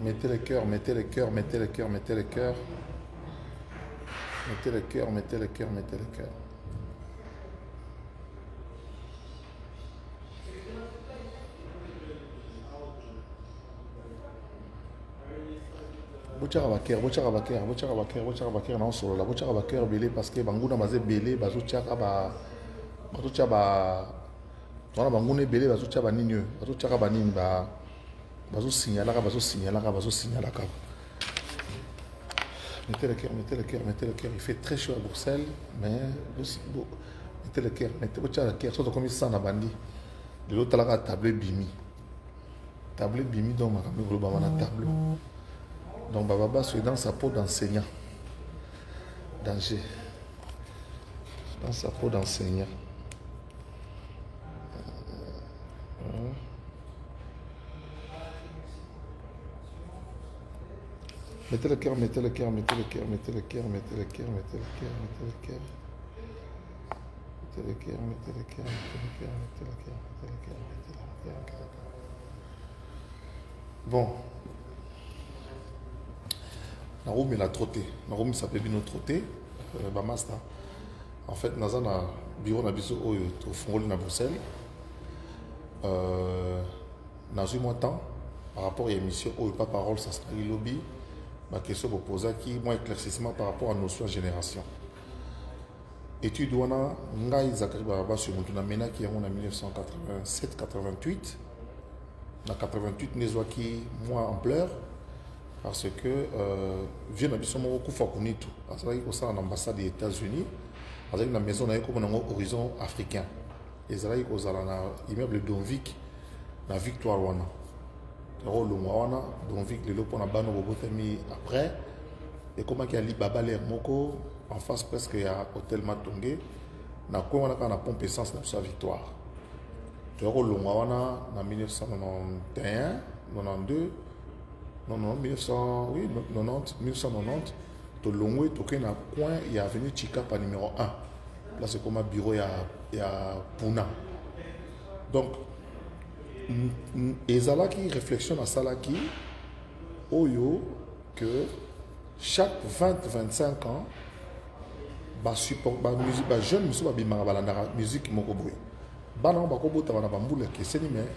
Mettez le cœur, mettez le cœur, mettez le cœur, mettez le cœur. Mettez le cœur, mettez le cœur, mettez le cœur. Bochara baker, bochara baker, bochara baker, bochara baker non solo la bochara baker belé parce que banguna mazé belé bazochaka ba bazochaka ba wana banguna belé bazochaka ba nini bazochaka ba nini ba bazo signalaka. Mettez le cœur, mettez le cœur, mettez le cœur. Il fait très chaud à Bruxelles, mais mettez le cœur, mettez le cœur. Surtout comme ça, on a bandi. De l'autre, là, table bimi. Table bimi, donc, ma caméra globale, on a table. Donc, Baba est dans sa peau d'enseignant. Danger. Dans sa peau d'enseignant. Mettez le cœur, mettez le cœur, mettez le cœur, mettez le cœur, mettez le cœur, mettez le cœur, mettez le cœur. Mettez le cœur, mettez le cœur, mettez le cœur, mettez le cœur, mettez le cœur, mettez le cœur. Bon. Naroum il a trotté. Naroum s'appelle bien trotté. Bamasta. En fait, nous avons un bureau au Fongol à Bruxelles. Nous avons eu moins de temps par rapport à l'émission où pas parole, ça sera le lobby. Ma question pour poser qui moi éclaircissement par rapport à notion de génération. Étude wana ngai Zakari Baraba sur Mutuna Mena qui est en 1987-88. En 88 nezwa qui moi en pleurs parce que vient d'habiter mon coup fakunitu. Parce que ça en ambassade des États-Unis, avec la maison na comme un horizon africain. Et ça là ils ont na immeuble Donvik na Victoire wana. Donc, le lopon a bano bobotami après. Et comment il y a Libaba l'air moko en face presque il y a hôtel Matongé. Na quoi on a quand on a pompe essence dans sa Victoire. Tu as wana en 1991, 92, non 1900 oui 90 1990. To longwe toké na coin il y a avenue Chikapa numéro 1. Là c'est comme un bureau il y a Puna. Donc et ça qui réflexion à ça là qui oyo que chaque 20-25 ans ba support ba musique ba jeune musique ba bimanga balandara musique moko boy bana ba ko bota bana bambula ke seni mais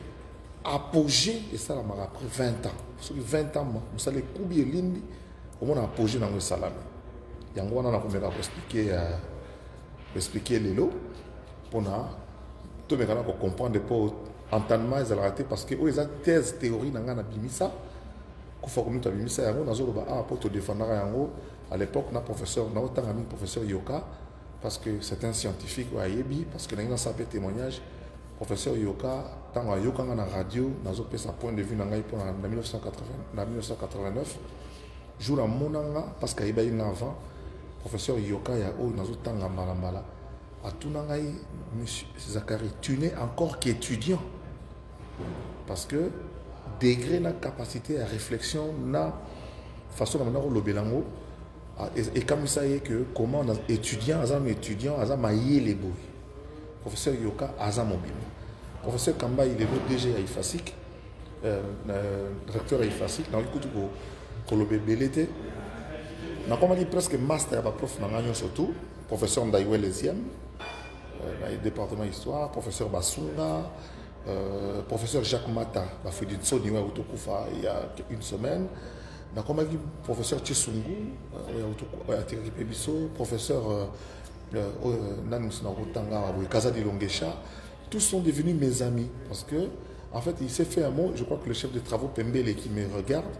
apogée et ça la mara après 20 ans sur 20 ans vous savez combien lindi au moins apogée dans le salami yango wana na komeka ko expliquer lelo pona to me kana ko comprendre pour entendement ils ont raté parce que eux ils ont thèse théorie dans la bimisa qu'il faut que nous bimisa yango nazo ba ah pour te défendre yango à l'époque na professeur na autant ami professeur Yoka parce que c'est un scientifique ou ayebi parce que na sa témoignage professeur Yoka tant Yoka na radio nazo pe sa point de vue na ngai pour en 1989 jour à monanga parce qu'il y a eu avant professeur Yoka ya o nazo tanga malambala à tout nangai monsieur Zakari tu n'es encore qu'étudiant parce que degré na capacité à réflexion na façon na le belango et comme ça y est que comment on étudiant azam mailler les boy professeur Yoka azam mobile professeur Kamba il est le DG à IFASIC directeur à IFASIC dans le coup pour le belete na comme dit presque master à prof na ngagnon surtout professeur Ndaïwe Lesième dans le département d'histoire professeur Basunga professeur Jacques Mata il y a une semaine. Comme dit professeur Tchesungu, professeur Kazadi Longesha, tous sont devenus mes amis parce que en fait il s'est fait un mot. Je crois que le chef de travaux Pembele qui me regarde,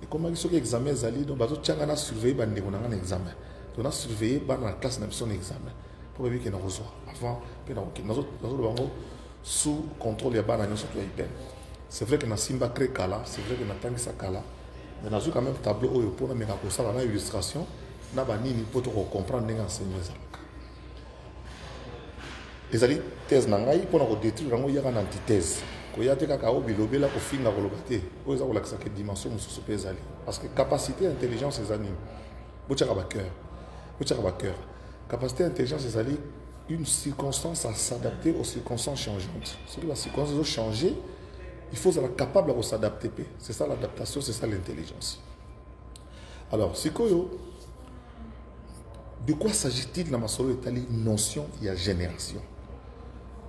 et comment il s'est examen Zali, donc bazo tchanga na surveiller bande on a un examen, on a surveillé dans la classe n'a son examen pour bien qu'il nous reçoit avant que nous sous contrôle des banques surtout hyper. C'est vrai que na Simba crée Kala, c'est vrai que na Tangisa Kala, mais na quand même tableau au pour na meka ko ça na illustration na banini pour comprendre les enseignements. Les ali thèse na ngai pour na ko détruire ngo yaka na antithèse. Ko yate kaka o bilobela ko finga ko lobate. O za ko lakisa que dimension mususu pesa ali. Parce que capacité intelligence les animes. Bochaka ba cœur. Capacité intelligence les ali une circonstance à s'adapter aux circonstances changeantes. C'est que la circonstance a changé, il faut être capable de s'adapter. C'est ça l'adaptation, c'est ça l'intelligence. Alors, c'est quoi? De quoi s'agit-il dans ma solo notion? Il y a génération.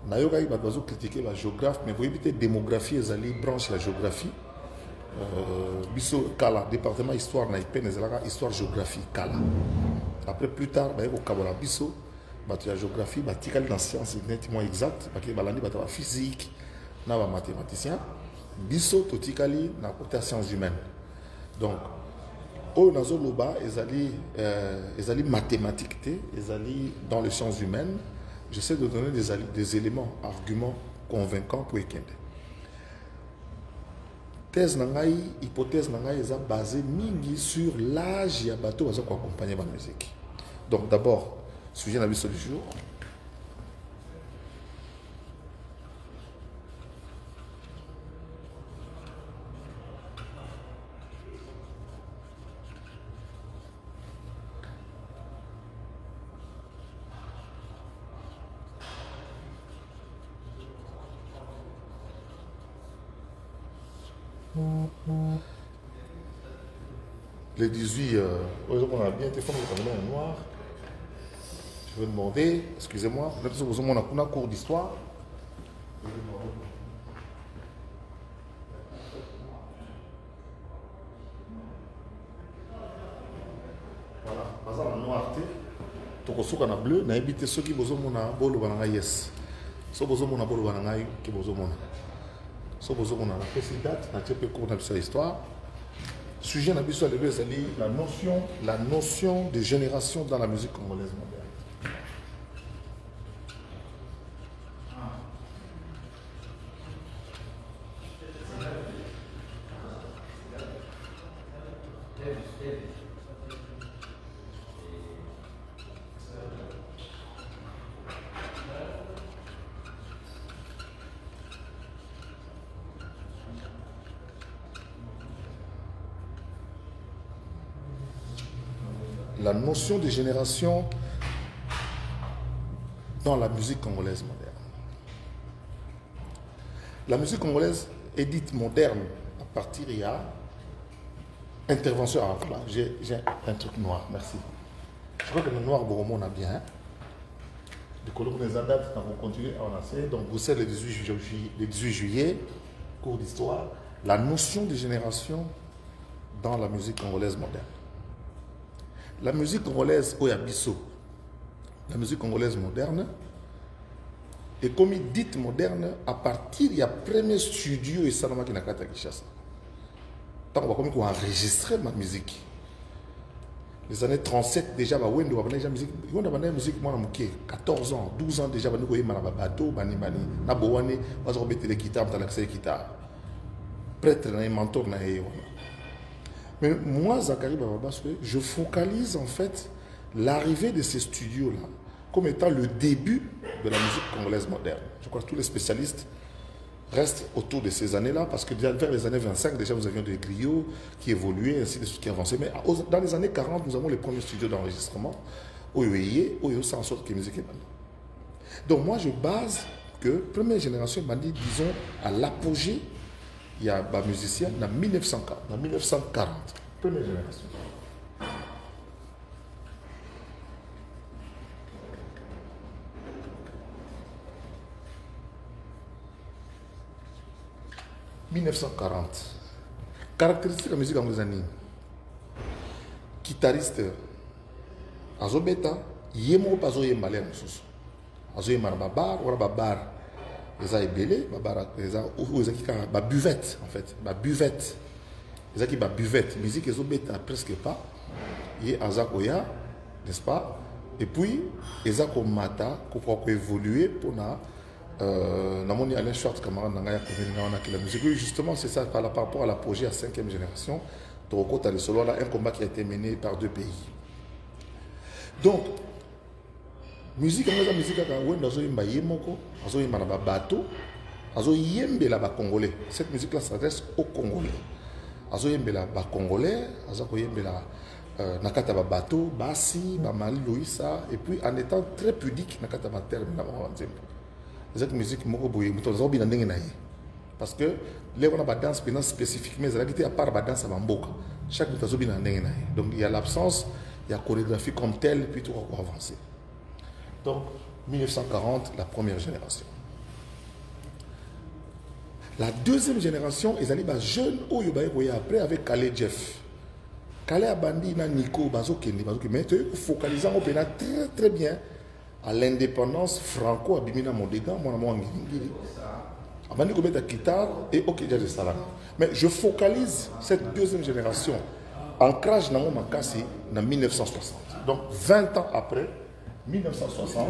Nayoga il va critiquer la géographie, mais vous évitez démographie et branche la géographie. Biso Kala, département histoire na ipene zelaka histoire géographie Kala. Après plus tard, bah au Kabola Biso, bah tu as géographie, bah tu dans sciences nettement exact, parce que balandi bah tu as physique, na ba mathématicien. Biso to tikali na côté sciences humaines. Donc au nazo loba ezali mathématiques ezali dans les sciences humaines. J'essaie de donner des éléments, arguments convaincants pour équender. Thèse nangai, hypothèse nangai, est basée mingi sur l'âge et à bateau pour accompagner ma musique. Donc d'abord, sujet la vie du jour. Les 18, on a bien été formé en noir. Je vais demander, excusez-moi, on a un cours d'histoire. Voilà, par exemple, en noir, tu as un bleu, tu as évité ceux qui ont un bolo banana yes. Ceux qui ont un bolo banana qui ont un so bozo on a la précédente na tiepe cours dans l'histoire sujet na biso levé la notion de génération dans la musique congolaise moderne. La notion de génération dans la musique congolaise moderne. La musique congolaise est dite moderne à partir il y a intervention. Ah, voilà, j'ai un truc noir, merci. Je crois que le noir, on a bien. Du coup, on les adapte, on va continuer à en essayer. Donc, vous savez, le 18 juillet, cours d'histoire, la notion de génération dans la musique congolaise moderne. La musique congolaise Oyabiso, la musique congolaise moderne, est comme dite moderne à partir du premier studio et Salama qui n'a qu'à Kinshasa. Tant qu'on va comme enregistrer ma musique. Les années 37 déjà, on a déjà musique, on a musique moi 14 ans, 12 ans déjà, on a un bateau, bani bani, na boane, on a remettre les guitares, on a l'accès les guitares. Prêtre, on a un mentor, on a Mais moi, Zachary Bababas, je focalise en fait l'arrivée de ces studios-là comme étant le début de la musique congolaise moderne. Je crois que tous les spécialistes restent autour de ces années-là parce que déjà vers les années 25, déjà nous avions des griots qui évoluaient, ainsi de suite, qui avançaient. Mais dans les années 40, nous avons les premiers studios d'enregistrement. Ça en sorte que la musique est bonne. Donc moi, je base que première génération, disons, à l'apogée. Il y a un musicien en 1940, première génération. « 1940. Caractéristique de la musique anglaise. Guitariste Azobeta, Yemo Pazo Yembalé Moussous. Azo Yemar Babar, ou Babar. Les a ébélés, les buvette en fait, buvette. Les a qui buvette, musique ils ont presque pas. Il y a Azakoya, n'est-ce pas? Et puis les a comme mata, qu'on peut évoluer pour na namoni Alain Schwartz camarade nangaya que la musique. Justement c'est ça par rapport à l'apogée à 5e génération. Toroko t'as le solo là un combat qui a été mené par 2 pays. Donc musique anglaise musique kaka wenda zo yimba yemoko azo yimba na bateau azo yembela ba congolais. Cette musique là s'adresse aux congolais. Azo yembela ba congolais azo ko yembela nakata ba bateau basi ba mali loisa et puis en étant très pudique nakata ba terme na wanzembo. Cette musique moko boye muto zo bina ndenge na ye. Parce que là, on a une danse spécifique, mais elle a à part la danse à Bamboka. Chaque mutation a donc il y a l'absence, il y a la chorégraphie comme telle, puis tout va avancer. Donc, 1940, la première génération. La deuxième génération, ils allaient les jeunes après avec Calais Jeff. Calais a bandi na Nico Bazo Kendi, mais tu focalisant au pénal très très bien à l'indépendance franco abimina Modega, mon amour Ngiri. Abandi ko mettre guitare et ok déjà de salam. Mais je focalise cette deuxième génération ancrage dans mon makasi en 1960. Donc 20 ans après 1960.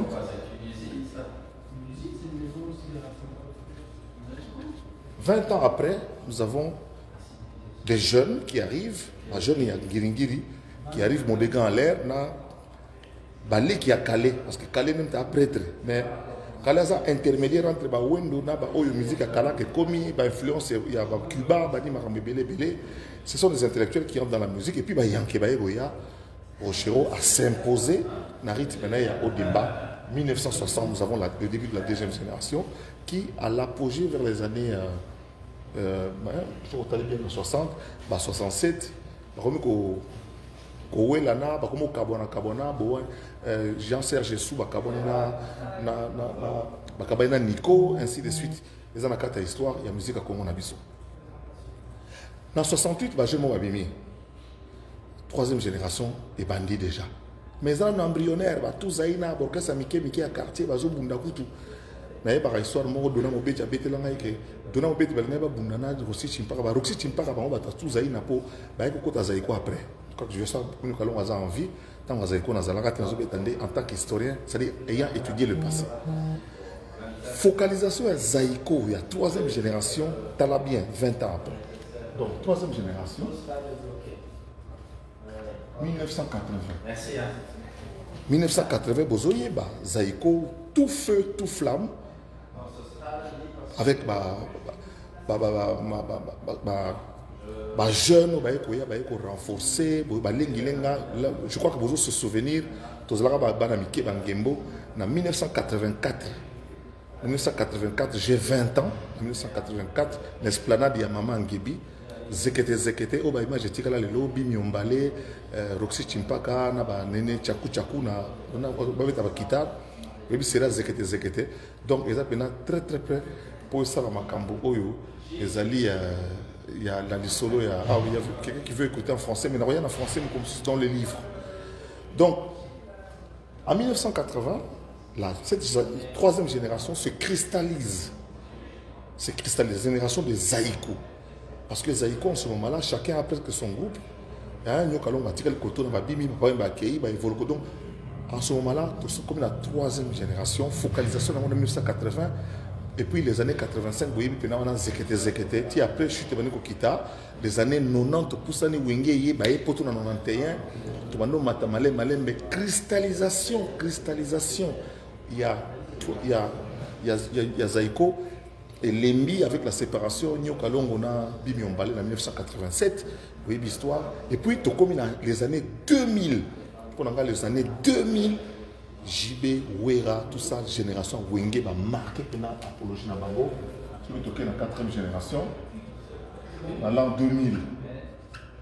20 ans après, nous avons des jeunes qui arrivent, un jeune il y a Giringiri, qui arrive Modega en l'air, Balé qui a Calais, parce que Calais même est un prêtre, mais Calais est un intermédiaire entre Wendo, la musique à Calais qui est commis, influence, il y a Cuba, ce sont des intellectuels qui entrent dans la musique, et puis Yankee Goya, Rochero a s'imposé, dans le rythme au débat. 1960, nous avons le début de la deuxième génération, qui a l'apogée vers les années 60, 67, Jean-Serge Sou, Nico, ainsi de suite. Les ans à histoire, il y a musique à Congo Nabiso. Dans 68, je m'ai troisième génération est bandit déjà. Mais en embryonnaire, tout zaïna, borkasa mike à quartier, bazo bunda kutu. Mais par histoire, moi donna mo beti abete langa ke donna mo beti balanga ba bundana roxy chimpaka ba roxy chimpaka ba ba tout zaïna po ba ko kota zaïko après. Quand je sens que nous allons avoir envie, tant que zaïko na zalanga tinazo betande en tant qu'historien, c'est-à-dire ayant étudié le passé. Focalisation à zaïko, il y a troisième génération, t'as bien 20 ans après. Donc troisième génération. 1980. Merci. 1980, Bozoyeba, Zaïko, tout feu, tout flamme, avec jeune, renforcé, je crois que vous se souvenir, en 1984. 1984, j'ai 20 ans. En 1984, l'esplanade Yamama Ngebi. Zekete oba image tikala le lobby miombale Roxy Chimpaka na ba nene chaku na ba beta ba guitare et puis c'est zekete donc ils appellent très très près pour ça la makambo oyo les alliés il y a dans les solos il y a quelqu'un qui veut écouter en français mais n'a rien en français mais comme dans les livres. Donc en 1980 cette troisième génération se cristallise. La génération des Zaïko. Parce que Zaïko, en ce moment-là, chacun a presque son groupe. Donc, en ce moment-là, comme la troisième génération, focalisation en 1980, et puis les années 85, puis après, je suis devenu Kokita, les années 90, pour ça, mais cristallisation. Il y a Zaïko. Et l'Embi avec la séparation, Nyo Kalongo na Bimi Ombale en 1987, vous voyez l'histoire. Et puis, comme les années 2000, les années 2000, JB, Wera, tout ça, génération Wenge va marquer l'apologie na Bango. Qui va toquer la quatrième génération, dans l'an 2000.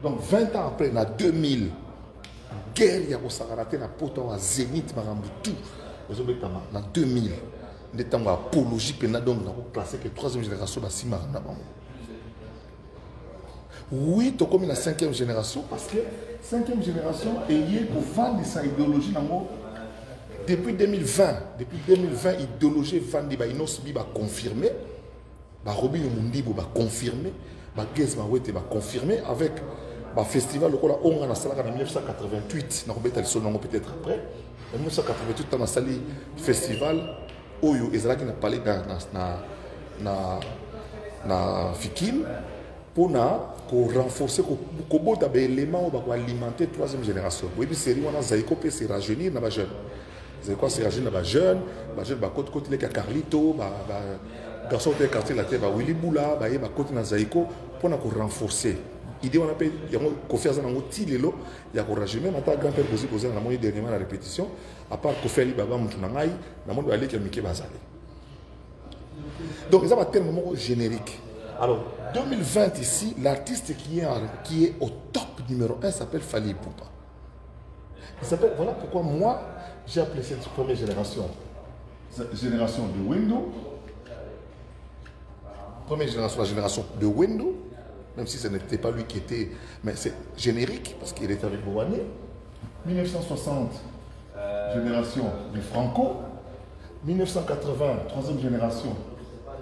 Donc, 20 ans après, en 2000, guerre, il y a Osarate, na Poto, à Zénith, Marambu, tout. En 2000. Des temps apologie donc classé que troisième génération basima oui to comme la cinquième génération parce que cinquième génération est liée pour vendre sa idéologie depuis 2020 idéologie vandi ba inos bi ba confirmé ba Robi Mundi ba confirmé ba Gez ba Wete ba confirmé avec ba festival le kola on a salaka en 1988 na robeta le son peut-être après en 1988 on a sali festival Oyo ezalaki na parlé na Fikim pour renforcer ko bota ba élément ba alimenter troisième génération. Oui puis série wana Zaïko peut se rajeunir na ba jeune. Zaïko se rajeunir na ba jeune ba côté les Carlito ba garçon de quartier la terre ba Willy Boula ba côté na Zaïko pour na ko renforcer. Idée on appelle ko faire ça na ngoti lelo ya ko rajeunir mata grand père poser na moyen dernièrement la répétition à part ko faire baba mutu na ngai na monde aller ki mike bazali. Donc ils ont un terme générique. Alors, 2020 ici, l'artiste qui est au top numéro 1 s'appelle Fally Ipupa. Il s'appelle, voilà pourquoi moi, j'ai appelé cette première génération. Génération de Windows. Première génération, la génération de Windows. Même si ce n'était pas lui qui était, mais c'est générique, parce qu'il était avec Boané. 1960, génération de Franco. 1980, troisième génération,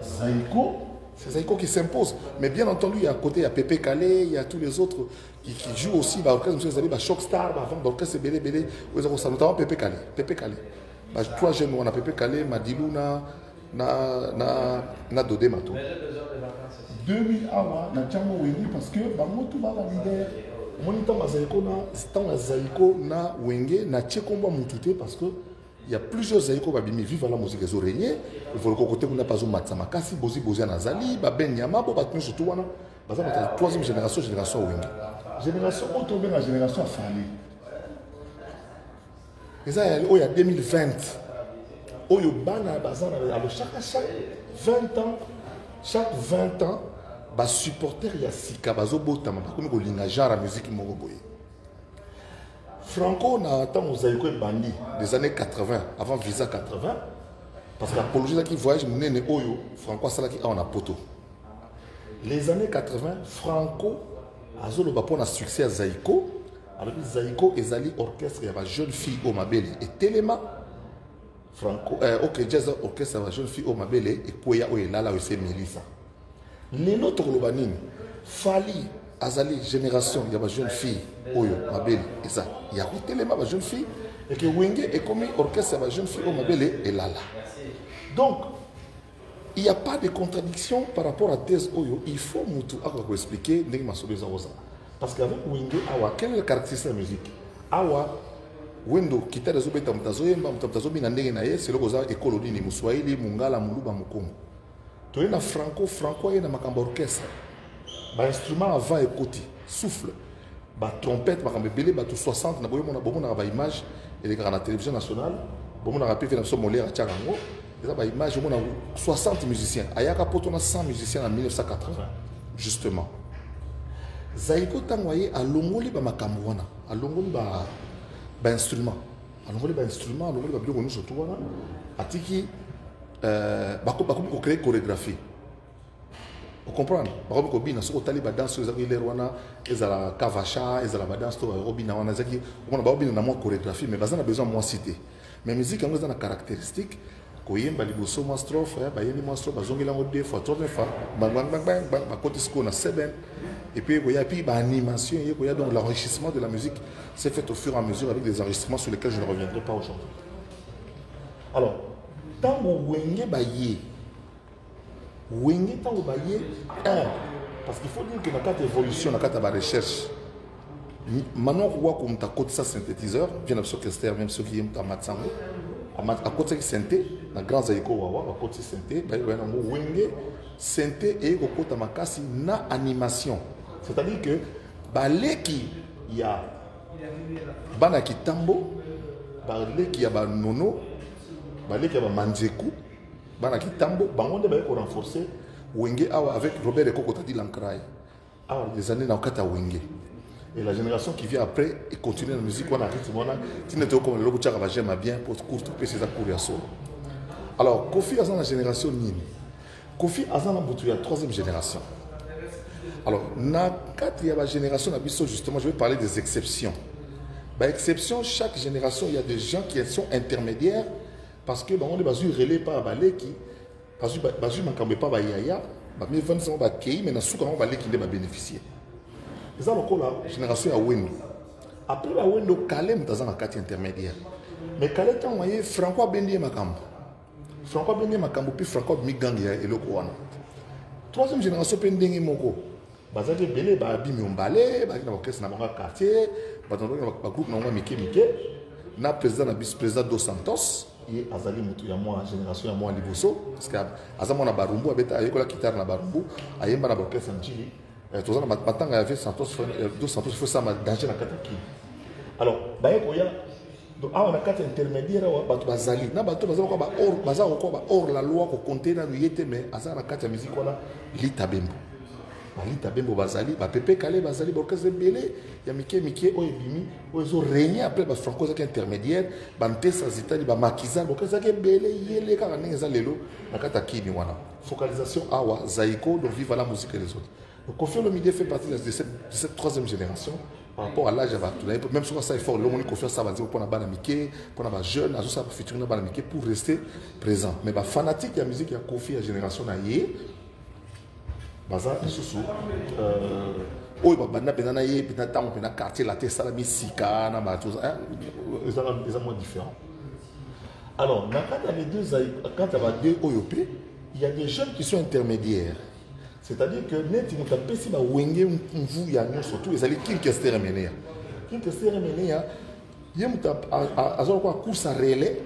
Zaïko. C'est Zaïko qui s'impose. Mais bien entendu, il y a à côté, il y a Pépé Calais, il y a tous les autres qui jouent aussi. L'orchestre, vous savez, Shockstar, avant l'orchestre, c'est Bélé, notamment Pépé Calais. Pépé Calais. Trois jeunes, on a Pépé Calais, Madilou, na Dodé Mato. 2000 awa, na Tchango Wengi, parce que, tout va la leader. Mon temps, Zaïko, na Wenge, na Tchekomba Moutouté, parce que il y a plusieurs Zaïko babimi vivent la musique des oreillers. Il faut le côté qu'on n'a pas au Matsamakasi, Bozi Nazali, Baben Yama, Bobatnu surtout, la troisième génération, génération Wenge. Génération, on tombe dans la génération Fally. Et ça, il y a 2020. Il y a chaque 20 ans, les supporters il y a Sika, comme la musique Franco n'a atteint aux Zaïko et Bandi des années 80, avant Visa 80, parce que l'apologie qui voyage, Franco a en poto. Les années 80, Franco a un succès à Zaïko, alors Zaïko et Zali orchestre, il y avait jeune fille au Mabele et Téléma. Franco, ok, jazz orchestre, il y avait jeune fille au Mabele et Koya Oelala, c'est Melissa. Les autres Lobanines, Fally. Azali, génération, il y a une jeune fille, Oyo, Mabele, et ça. Il y a une jeune fille, et que Wenge est comme orchestre, il y a une jeune fille, Mabele, et Lala. Donc, il n'y a pas de contradiction par rapport à thèse Oyo. Il faut vous expliquer, parce qu'avec Wenge, quelle est la caractéristique de la musique? Awa, Wendo, qui t'a des obéis, c'est le Goza, école ni Moussoaili, Mungala, Muluba, Mukongo. Tu es na Franco, il y a un orchestre. Instrument avant et côté, souffle, trompette, tout 60, on a une image, et les grands télévision nationale, on a rappelé que Molière à Tcharango, il image, on a 60 musiciens. Ayaka Poto, on a 100 musiciens en 1980, justement. Zaïko Tangoye a longoli Makamouana, a longoli instrument, a longoli instrument, a longoli Biogonu surtout, a tiki, Bako créer chorégraphie. Vous comprenez? Par exemple, si vous avez une danse, vous avez une kavacha, vous avez une danse, vous avez une chorégraphie, mais vous avez besoin de moi citer. Mais la musique, vous avez une caractéristique. Vous avez une strophe, vous avez une strophe, vous avez une fois, troisième fois, et puis il y a une animation, il y a donc l'enrichissement de la musique. C'est fait au fur et à mesure avec des enregistrements sur lesquels je ne reviendrai pas aujourd'hui. Alors, tant que vous avez Wenge tango baye parce qu'il faut dire que dans cette évolution, dans cette recherche, maintenant on voit comme ta côté ça synthétiseur, bien sûr orchestre, même ceux qui aiment ta matsango, à côté qui synthé, dans grand Zaïko wawa, à côté synthé, baye Wenge synthé et au côté makasi na animation. C'est-à-dire que balé qui y a bana ki tambo, balé qui y a ba nono, balé qui y a ba manzeku. Bana Kitambo, Bangonde va renforcer Wenge avec Robert Ekoko Tadi Lankrai. Les années dans Kata Wenge. Et la génération qui vient après et continue la musique, on a qui n'était comme le Lobuchara va j'aime bien pour courte et c'est à courir solo. Alors, Kofi Azan la génération Nini. Kofi Azan Boutou, il y a troisième génération. Alors, dans la génération d'Abisso, justement, je vais parler des exceptions. Par exception, chaque génération, il y a des gens qui sont intermédiaires. Parce que on est relais par balé qui parce que bazu makambe pas ba yaya ba mais 25 ba kei mais na souka on balé qui va bénéficier. C'est ça la génération à Wendo. Après la Wendo Kalem dans un quartier intermédiaire. Mais Kalem tant voyé Franco Bendi makambo. Franco Bendi makambo puis Franco Migangia et le Kouana. Troisième génération pendenge moko. Bazaki belé ba bimi on balé ba na orchestre na bango quartier, ba groupe na mike na président na vice-président dos Santos. Et Azali Moutou, il y a moi, génération, il y a moi, Liboso, parce que Azamon a Barumbu, il y a la guitare na Barumbu, il y a un orchestre en Chili. Tout ça, maintenant, il y avait Santos, deux Santos, il faut ça, danger la Kataki. Alors, il y a Donc, on a quatre intermédiaires, bato bazali. Na bato bazali quoi hors la loi ko compter na yete mais asa na quatre musique wana lita bembo. Ba lita bembo bazali, ba pepe kale bazali borkese belé, ya mike o ebimi, o zo régner après ba franco za intermédiaire, ba ntesa zitali ba makiza borkese ke belé yele ka na za lelo na kata kini wana. Focalisation awa zaiko donc vive la musique des autres. Donc Koffi Olomide fait partie de cette troisième génération. Par rapport à l'âge, même si ça est fort, l'homme qui fait ça, va dire pour la musique, pour la jeune, à ça futur la musique pour rester présent. Mais les fanatiques de la musique, il y a Koffi à la génération naïe, baza sous oh bah banda penana yé penana tam penana quartier la tête salami sika na ba tout ça ils sont moins différents. Alors quand il y a les deux quand il y a deux OYOP, il y a des jeunes qui sont intermédiaires. C'est-à-dire que net il nous a payé si ma wenge mvu ya nous surtout ils allaient Kinkester mener. Kinkester mener il y a azor quoi course à relais.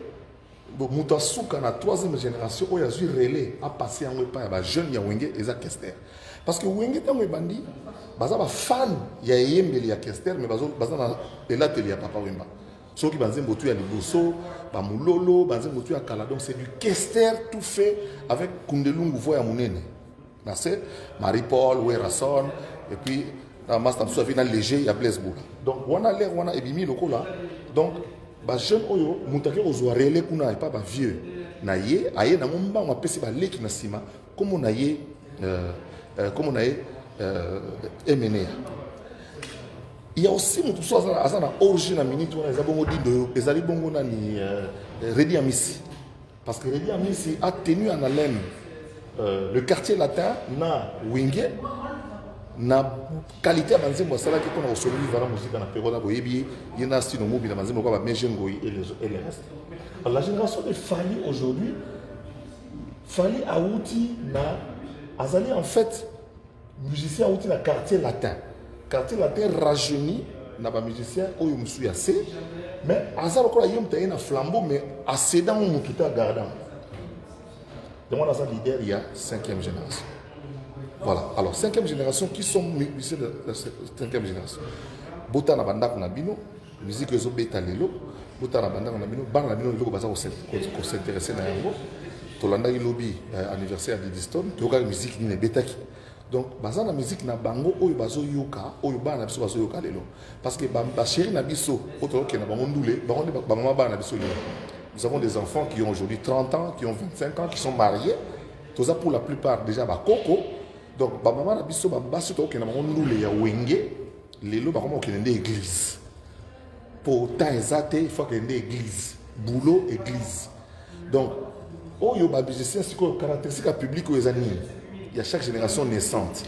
Donc muta suka na troisième génération où il y a eu relais à passer en pas ba jeune ya wenge eza Kester. Parce que wenge tant we bandi baza ba fan ya yembeli ya Kester mais baza na elateli ya papa wemba. Ceux qui banzem botu ya liboso ba mulolo banzem botu ya kala donc c'est du Kester tout fait avec Kundelungu voya munene. C'est Marie-Paul, Werrason, et puis dans Master Soufina léger, il y a Blaise Boula. Donc, on a l'air, on a ébimi le coup là. Donc, les jeunes, ils ont relais qu'on n'a pas vieux. Naïe, aïe, na mumba, on a pessé ba leki na sima, comme on a émené. Il y a aussi mon tout ça, ça na origine à minute, on a des abonnés de, les alibons on a ni Redi Amissi, parce que Redi Amissi a tenu en haleine. Le quartier latin na wingé na qualité à banzembo asala qui qu'on a reçu la musique na période boyebi yena style mobile banzembo quoi ba mejengoyi et les restes. Alors la génération de Fally aujourd'hui Fally Aouti na azali en fait musicien Aouti na quartier latin rajeuni na ba musicien oyo musu ya C mais azalo ko yom taye na flambeau mais acédant mututa gardant. Donc, on a ça leader, il y a 5e génération. Voilà. Alors, 5e génération, qui sont musiciens de la 5e génération? Bota na banda na bino, musique ezo beta lelo, bota na banda na bino, ban na bino lelo baza ko s'intéresser na yango. Tolanda ki lobby anniversaire de Diston, to ka musique ni beta ki. Donc, baza na musique na bango oyo bazo yoka, oyo ba na biso bazo yoka lelo. Parce que ba chéri na biso, oto ke na bango ndule, bango ba mama ba na biso lelo. Nous avons des enfants qui ont aujourd'hui 30 ans, qui ont 25 ans, qui sont mariés. Tout ça pour la plupart déjà ba coco. Donc ba maman na biso ba baso to ke na bango ndule ya wenge, lelo ba komo ke ndé église. Pour temps exact, il faut que ndé église, boulot église. Donc oyo ba musicien c'est quoi caractéristique publique aux années. Il y a chaque génération naissante.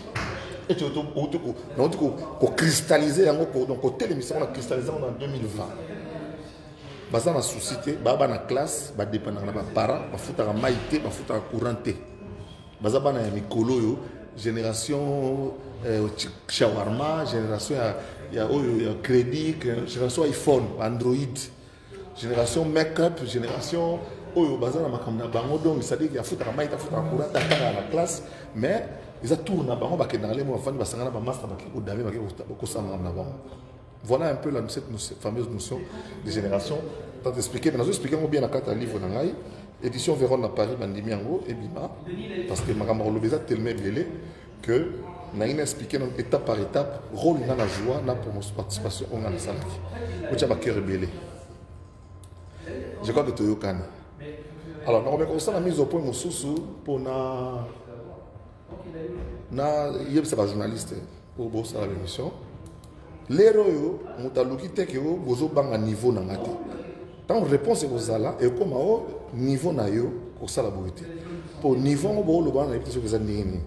Et tu pour cristalliser donc au télémission on a cristallisé en 2020. Baza na société, baba na classe, ba dépendant na ba parents, ba futa maïté, ba futa couranté. Baza bana ya mikolo yo, génération shawarma, génération ya crédit, génération iPhone, Android, génération make-up, génération oyo baza na makamna bango donc c'est-à-dire ya futa maïté, futa courant ta na classe, mais ils a tourné na bango ba kenale mo afani basangana ba master ba ko dame ba ko sama na bango. Voilà un peu cette fameuse notion de génération. Tant d'expliquer, mais nous expliquons bien la carte à livre d'Angaï, édition Véron à Paris, Bandimiango et Bima, parce que Maram Rolobeza tellement belé que nous avons expliqué étape par étape, rôle dans la joie, dans la participation, on a la salle. Vous avez un cœur belé. Je crois que tu es au Kani. Alors, nous avons commencé la mise au point pour na journaliste pour bosser à l'émission. L'héros, mutaluki te que bozo banga niveau na ngate. Tant réponse aux zala et comme au niveau na yo pour ça la beauté. Pour niveau bo lo bana peut-être que ça nini.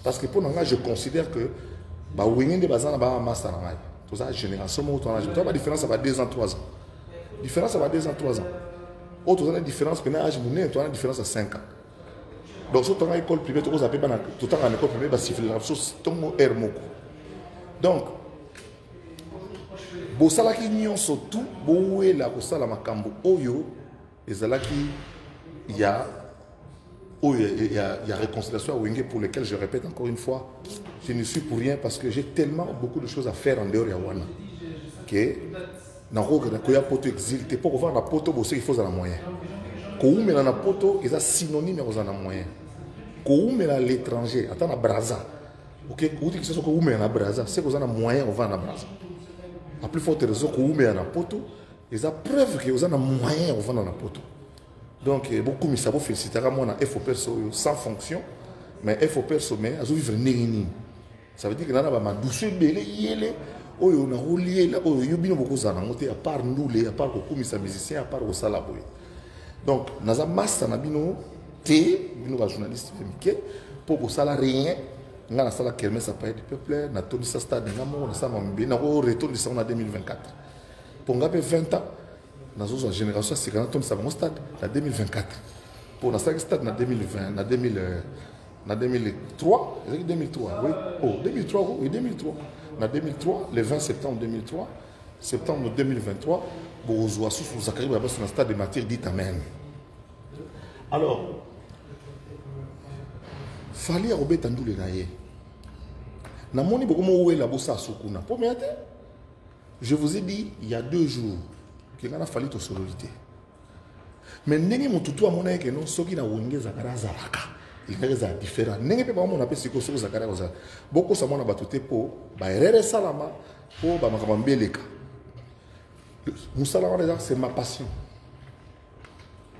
Parce que pour nga je considère que ba wingende bazana ba master na ngai. Tout ça génération mo to na je pas différence ça va 2 ans 3 ans. Différence ça va 2 ans 3 ans. Autre on a différence que na âge mouné to a différence à 5 ans. Donc surtout dans l'école privée to zapé bana tout temps en école privée ba siffler la chose tomo hermoko. Donc bosalaki nyonso tout boela kosala makambo oyo ezalaki il y a réconciliation à Wenge pour lequel je répète encore une fois je ne suis pour rien parce que j'ai tellement beaucoup de choses à faire en dehors de Wana que koya poto exilté pour voir la poto bosse il faut un moyen koumela na poto est synonyme ya kozana moyen koumela l'étranger ata na braza OK uti que ce soit koumela na braza c'est kozana moyen on va na braza a plus forte raison koumela na poto est preuve que ozana moyen on va na poto donc beaucoup mi sabo félicitera moi na FO perso sans fonction mais FO perso mais azo vivre nini ça veut dire que nana ba madouche belé yele oyo na relié là oyo yobino beaucoup za na ngote à part nous les à part kokumisa musicien à part au sala boy donc naza massa na bino té bino ba journaliste mike pour ko sala rien nga na sala kermesse à Palais du Peuple na toni sa stade ngamo na sama mbi na ko retourner ça en 2024 pour ngape 20 ans na zo génération c'est quand toni sa stade en 2024 pour na sa stade na 2020 na 2000 na 2003 c'est 2003 oui oh 2003 oui 2003 en 2003, le 20 septembre 2003, septembre 2023, Bozoa sous Zakari va sur un stade de matière dit Amen. Alors, fallait Robert Tandou les naïe. Na moni beaucoup mo la bossa sukuna. Première je vous ai dit il y a 2 jours qu'il y a fallu to sororité. Mais n'engue mon tutu à mon aïe que non soki na wenge Zakara Zaraka. Il y a différents. N'engue pas mon appel psycho sur Zakara Oza. Beaucoup ça mon abatute po ba erreur salama po ba makambeleka. Musala wana c'est ma passion.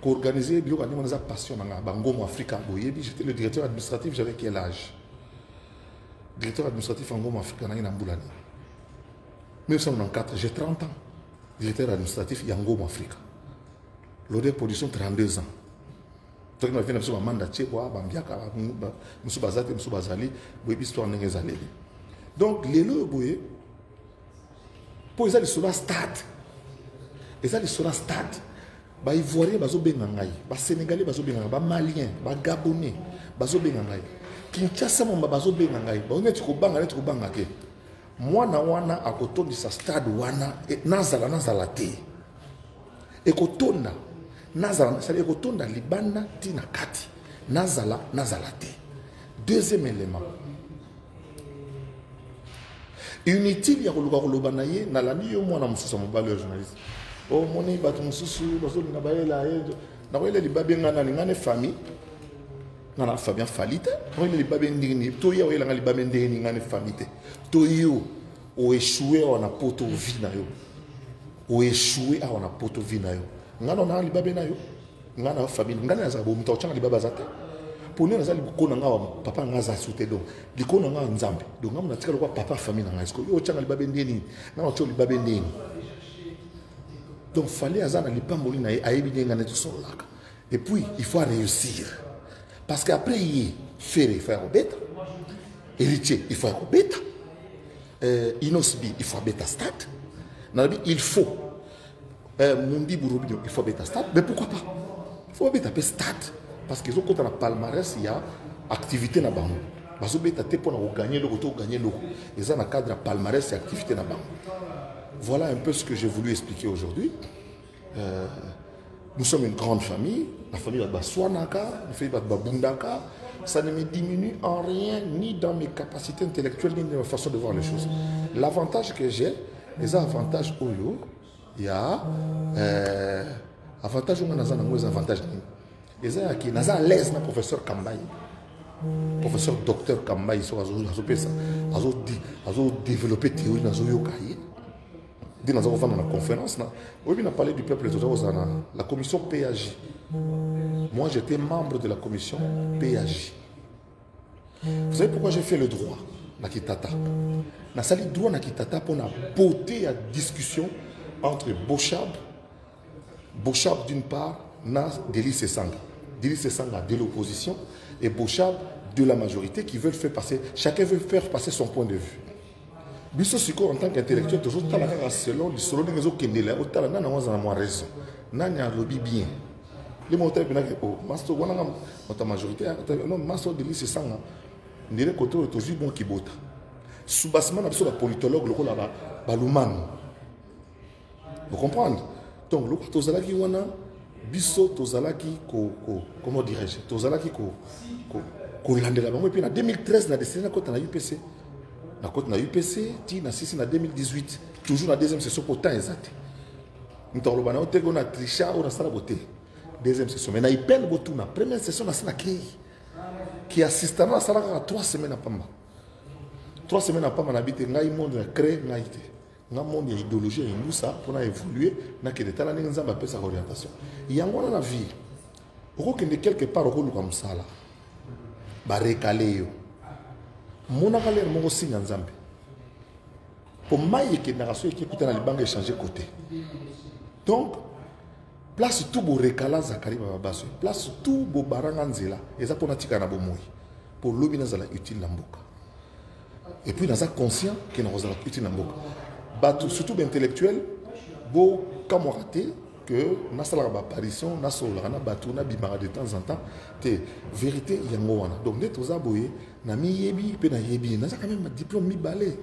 Qu'organiser bio quand on a passion na bango Africa boyebi j'étais le directeur administratif j'avais quel âge? Directeur administratif en Gomo Africa na Mbulani. 1994, j'ai 30 ans. Directeur administratif Yangomo Africa. L'odeur production 32 ans. Donc je suis un mandat de Bambiaka, Moussou Bazate, Moussou Bazali, histoire de Nezalé. Donc les lots, pour les aller sur la stade, les aller sur la stade, les Ivoiriens, les Bengangaï, les Sénégalais, les Bengangaï, les Maliens, les Gabonais, les Bengangaï, Kinshasa, les Bengangaï, les Bengangaï, moi, na à côté de ce stade, nazala te. Et kotona. Nazala, c'est-à-dire que dans Libana, tina kati, nazala te. Deuxième élément. Inutile, il y a le na la nuit, moi, je suis un journaliste. Oh, mon nez, je suis un famille. Na la famille falite. Moi, il est bien toi, il y a une famille. Toi, ou échoué, on a poto vina yo. Ou échoué, on a poto vina yo. Ngana na libabe na yo ngana famille ngana za bo mutao changa libaba zate pour nous na likona nga papa nga za sute do likona nga nzambe do ngamu na tikala kwa papa famille nga esko yo changa libabe ndeni na ocho libabe ndeni donc fallait azana lipamboli na ayebi ndenga na tout laka et puis il faut réussir parce qu'après il faire bêta héritier il faut bêta inosbi il faut bêta stade il faut Mundi Bourobino, il faut mettre stade, mais pourquoi pas? Il faut mettre stade parce qu'ils ont contre la palmarès, il y a activité na bango. Parce que tu pour gagner le retour, gagner l'eau. Ils ont un cadre de palmarès et activité na bango. Voilà un peu ce que j'ai voulu expliquer aujourd'hui. Nous sommes une grande famille, la famille de Baswanaka, la famille de Babundaka. Ça ne me diminue en rien, ni dans mes capacités intellectuelles, ni dans ma façon de voir les choses. L'avantage que j'ai, les avantages Oyo. Il y a avantage on a un avantage et ça qui n'a pas l'aise na professeur Kambayi professeur docteur Kambayi sur azo développer théorie na zo yokai dit nous avons fait une conférence na oui on a parlé du peuple la commission PAJ. Moi j'étais membre de la commission PAJ. Vous savez pourquoi j'ai fait le droit na kitata na sali droit na kitata pour la beauté à discussion entre Bochab d'une part, Nas Délice Sanga. Délice Sanga de l'opposition et Bochab de la majorité qui veulent faire passer, chacun veut faire passer son point de vue. Biso Siko en tant qu'intellectuel, toujours selon le solo de réseau Kendela, autant là, on a raison. Nanya lobby bien. Les monteurs bien que oh, Master Wananga, notre majorité, non, Master Délice Sanga, on dirait que tu es toujours bon qui bote. Sous-bassement, on a besoin de politologue, le rôle là-bas, Balouman. Vous comprenez? Donc, le Tozalaki wana, biso Tozalaki comment dirais-je? Tozalaki ko landela bango et puis en 2013 na décidé na côté na UPC. Na côté na UPC, ti na sisi na 2018, toujours la deuxième session pour temps exact. Nous avons dit qu'on a triché, on a ça la beauté. Deuxième session. Mais il peine beaucoup. La première session, on a qui assistera à ça 3 semaines à Pamba. 3 semaines à Pamba, on habite, on a monde créé, on a été. On a monde idéologie, on a ça pour évoluer, on a que des talents, on a sa orientation. Il y a un la vie. On a quelque part, on a comme ça là. Bah récalé. Mon avaleur, mon signe en Zambie. Pour mailler que la race qui écoute dans les banques et changer côté. Donc, place tout beau récala Zakari Bababaso. Place tout beau baranganzela. Et ça pour natika na bomoui. Pour l'obi nazala utile namboka. Et puis nazala conscient que nazala utile namboka. Batou surtout intellectuel, beau camoraté que nasala ba apparition, nasola na batou na bimara de temps en temps. Te vérité yango wana. Donc net oza boye na mi yebi pe na yebi. Nazala quand même un diplôme mi balé.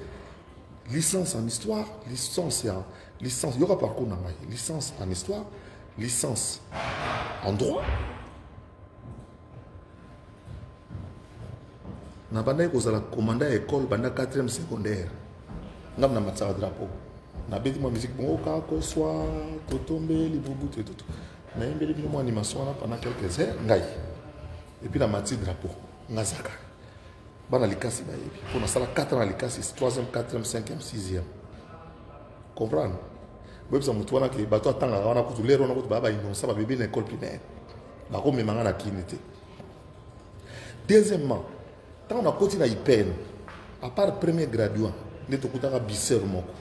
Licence en histoire, licence, il y aura parcours dans licence en histoire, licence en droit. Na banda ko zala commandant école banda 4e secondaire. Ngam na matsa drapeau. Na beti ma musique bon ka ko soit totombe libubu tout. Na yembeli bino animation pendant quelques heures ngai. Et puis na matsi drapeau ngazaka. Bana likasi ba yebi. Pour na sala 4 ans likasi, 3e, 4e, 5e, 6e. Comprendre? Boy ça mutuana ke bato atanga wana kutu lero na kutu baba inonsa ba bébé na école primaire. Ba ko memanga na kinité. Deuxièmement, tant on a continué à y peine, à part premier graduat, ne to kutaka bisser moko.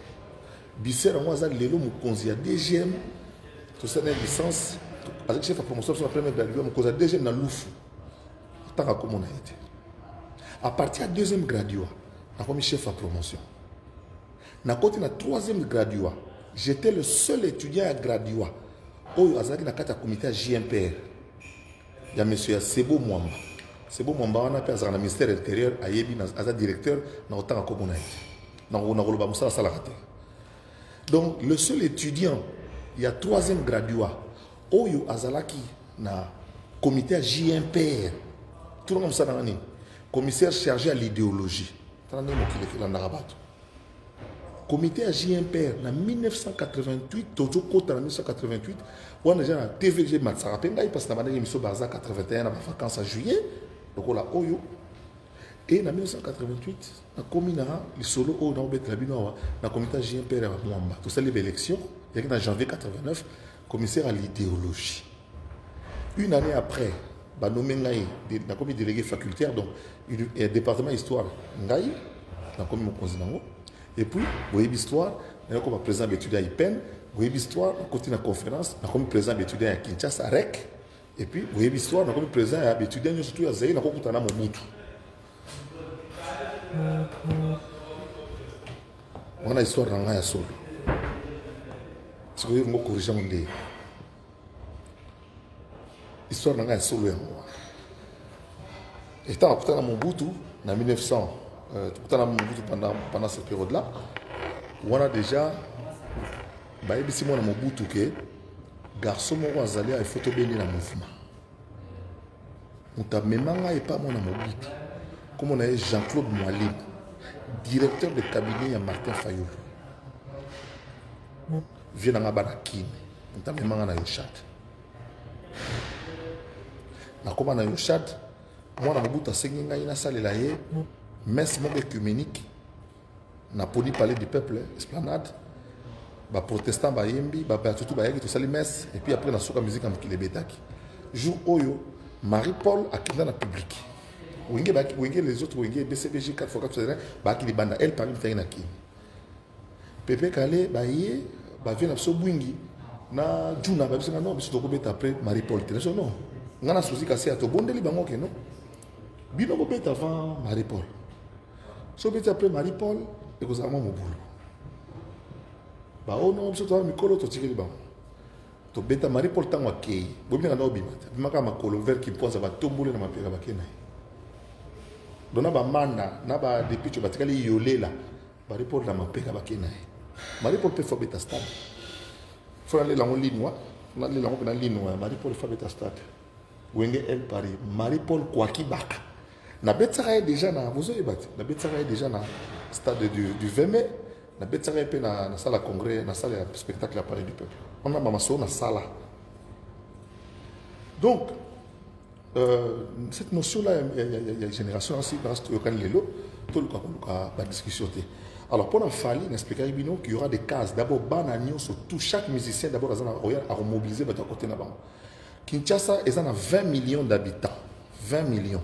Bisser moi za lelo mu konzi ya deuxième, to ça une licence avec chef de promotion sur la première graduat mu konzi deuxième na lufu. Tant comme on a été. À partir du 2e graduat, je suis chef à promotion. À côté de 3e graduat, j'étais le seul étudiant à graduat. Où il y a un comité à JMPR. Il y a M. Sebo Mwamba. Sebo Mwamba, on a fait un ministère intérieur, il y a un directeur, il y a un communauté. Donc, le seul étudiant, il y a 3e graduat. Où il y a un comité à JMPR. Tout le monde sait ça. Commissaire chargé à l'idéologie. Comité à JMPR en 1988, Tojo Kota en 1988, on a déjà TVG Matsarapenga, parce que nous avons mis Baza 81 en vacances en juillet, donc on a Oyo. Et en 1988, on a commis le solo au comité à JMPR à Mwamba. Tout ça, les élections, il y a en janvier 89, commissaire à l'idéologie. Une année après, bah nommé Ngaï, n'a comme délégué facultaire, donc il y a un département histoire Ngaï, n'a comme mon cousin. Et puis, vous voyez l'histoire, il y a comme président d'étudiants à IPEN, vous voyez l'histoire, on continue la conférence, n'a comme président d'étudiants à Kinshasa, à REC, et puis, vous voyez l'histoire, n'a comme président d'étudiants surtout à Zaï, n'a comme Koutana Mobutu. On a l'histoire d'Angaï à Solo. Si vous voulez, vous corriger mon dé. Histoire d'Angaï à Solo. Et tant que dans Mobutu, en 1900, pendant cette période-là, on a déjà, si moi Mobutu que garçon moi azali a photo béni dans le mouvement. On t'a même pas moi Mobutu. Comme on a Jean-Claude Moualim, directeur de cabinet à Martin Fayoulou. Vient dans la Barakine. On t'a même en Yoshat. Na comme en Yoshat, moi na Mobutu a saigné na salle là yé, messe mon écuménique. Na poli palais du peuple, esplanade. Ba protestant ba yembi, ba tout ba yaki tout ça les messes et puis après na soka musique en kilebetaki. Jour oyo, Marie-Paul a quitté la public. Wenge les autres wenge BCBG 4 fois 4 ba ki banda elle parmi fait na ki. Pepe Kale ba yé ba vient so bwingi na juna ba bisanga non biso ko après Marie-Paul te non. Ngana souci kasi ato bondeli bango ke non. Bino ko beta avant Marie-Paul. So beta après Marie-Paul et ko zama mo boulot. Ba ono biso to mikolo to tikeli bango. To beta Marie-Paul tango akei. Bo bina na obimata. Bimaka makolo vert qui pense ba tombole na mapeka ba kenai. Dona ba manda na ba depuis batikali yolela ba report la mapeka ba kenai. Marie-Paul peut faire beta stade. Faut aller la en ligne wa. On aller la en ligne wa. Marie-Paul fait beta stade. Wenge elle Paris. Marie-Paul Kwaki Baka. Na beta déjà na vous avez battu. Na beta déjà na stade du 20 mai. na betsaka pe na salle à congrès, na salle de spectacle à Palais du Peuple. On a mamaso na salle. Donc cette notion-là, il y a une génération aussi, parce que tout le discussion. Alors, pour la famille, on explique qu'il y aura des cases. D'abord, surtout chaque musicien, d'abord, a remobilisé à côté de Kinshasa, ils ont 20 millions d'habitants. 20 millions.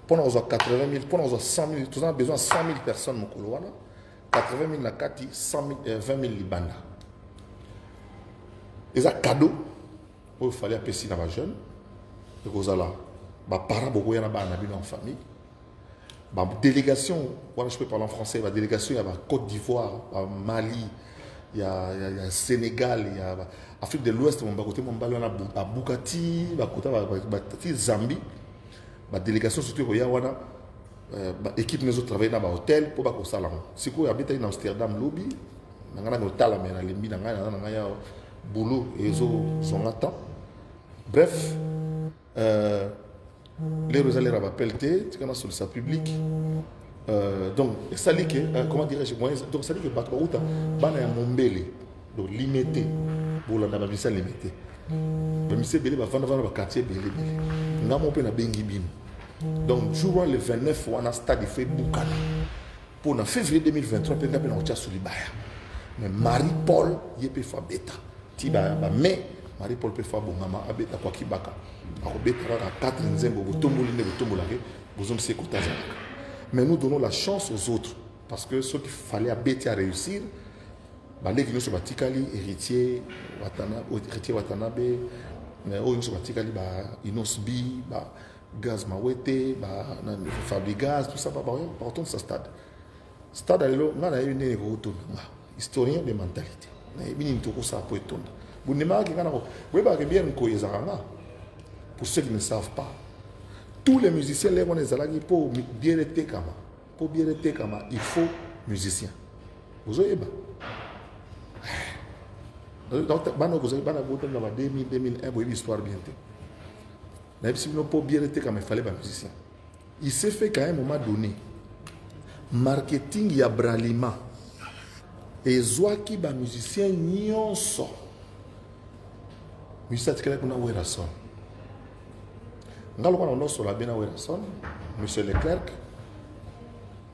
Pour nous, 80 000, pour nous, 100 000, nous avons besoin de 100 000 personnes. 80 000 Nakati, 20 000 Libana. Ils ont cadeau. Il fallait appeler si dans les jeunes. Et vous allez. Les parents beaucoup y en a en famille. La délégation, voilà, je peux parler en français, la délégation, il y a la Côte d'Ivoire, Mali, il y a Sénégal, il y a Afrique de l'Ouest, il y a Bukati, il y a Zambie. La délégation, surtout, il y a l'équipe nous travaille dans l'hôtel pour que ça si vous habitez en Amsterdam lobby, il y a un hôtel, il y a un boulot et ils ont temps. Bref, les Rosalères à Pelleté, tu connais sur le service public. Donc, ça dit que, comment dirais-je, donc ça dit que Bakouta, Bana ya Mombele, donc limité, pour la Namabissa limité. Mais c'est belé, va vendre le quartier belé. N'a mon pena bengi bin. Donc, jour le 29, on a stade fait Boukana. Pour le février 2023, on a pen en sur Libaya. Mais Marie-Paul, il peut faire bêta. Tiba, mais Marie-Paul peut faire bon maman, abeta quoi qui baka. Mais nous donnons la chance aux autres. Parce que ceux qu'il fallait à réussir, les gens sont héritiers, Watanabe, Inosbi, Gaz Mawete, Fabrigaz, tout ça, partons de ce stade. Stade, on a une historien de mentalité. Pour ceux qui ne savent pas, tous les musiciens, pour bien être kama, il faut musicien. Vous avez donc, vous avez 2001, vous avez l'histoire bien. Pour bien être kama, il fallait un musicien. Il s'est fait qu'à un moment donné, marketing y a bralima. Et Zouaki, ba musicien, n'y sort. Musicien, c'est quelqu'un qui a un son. Ngalo kana sur la bena Werason, monsieur Leclerc,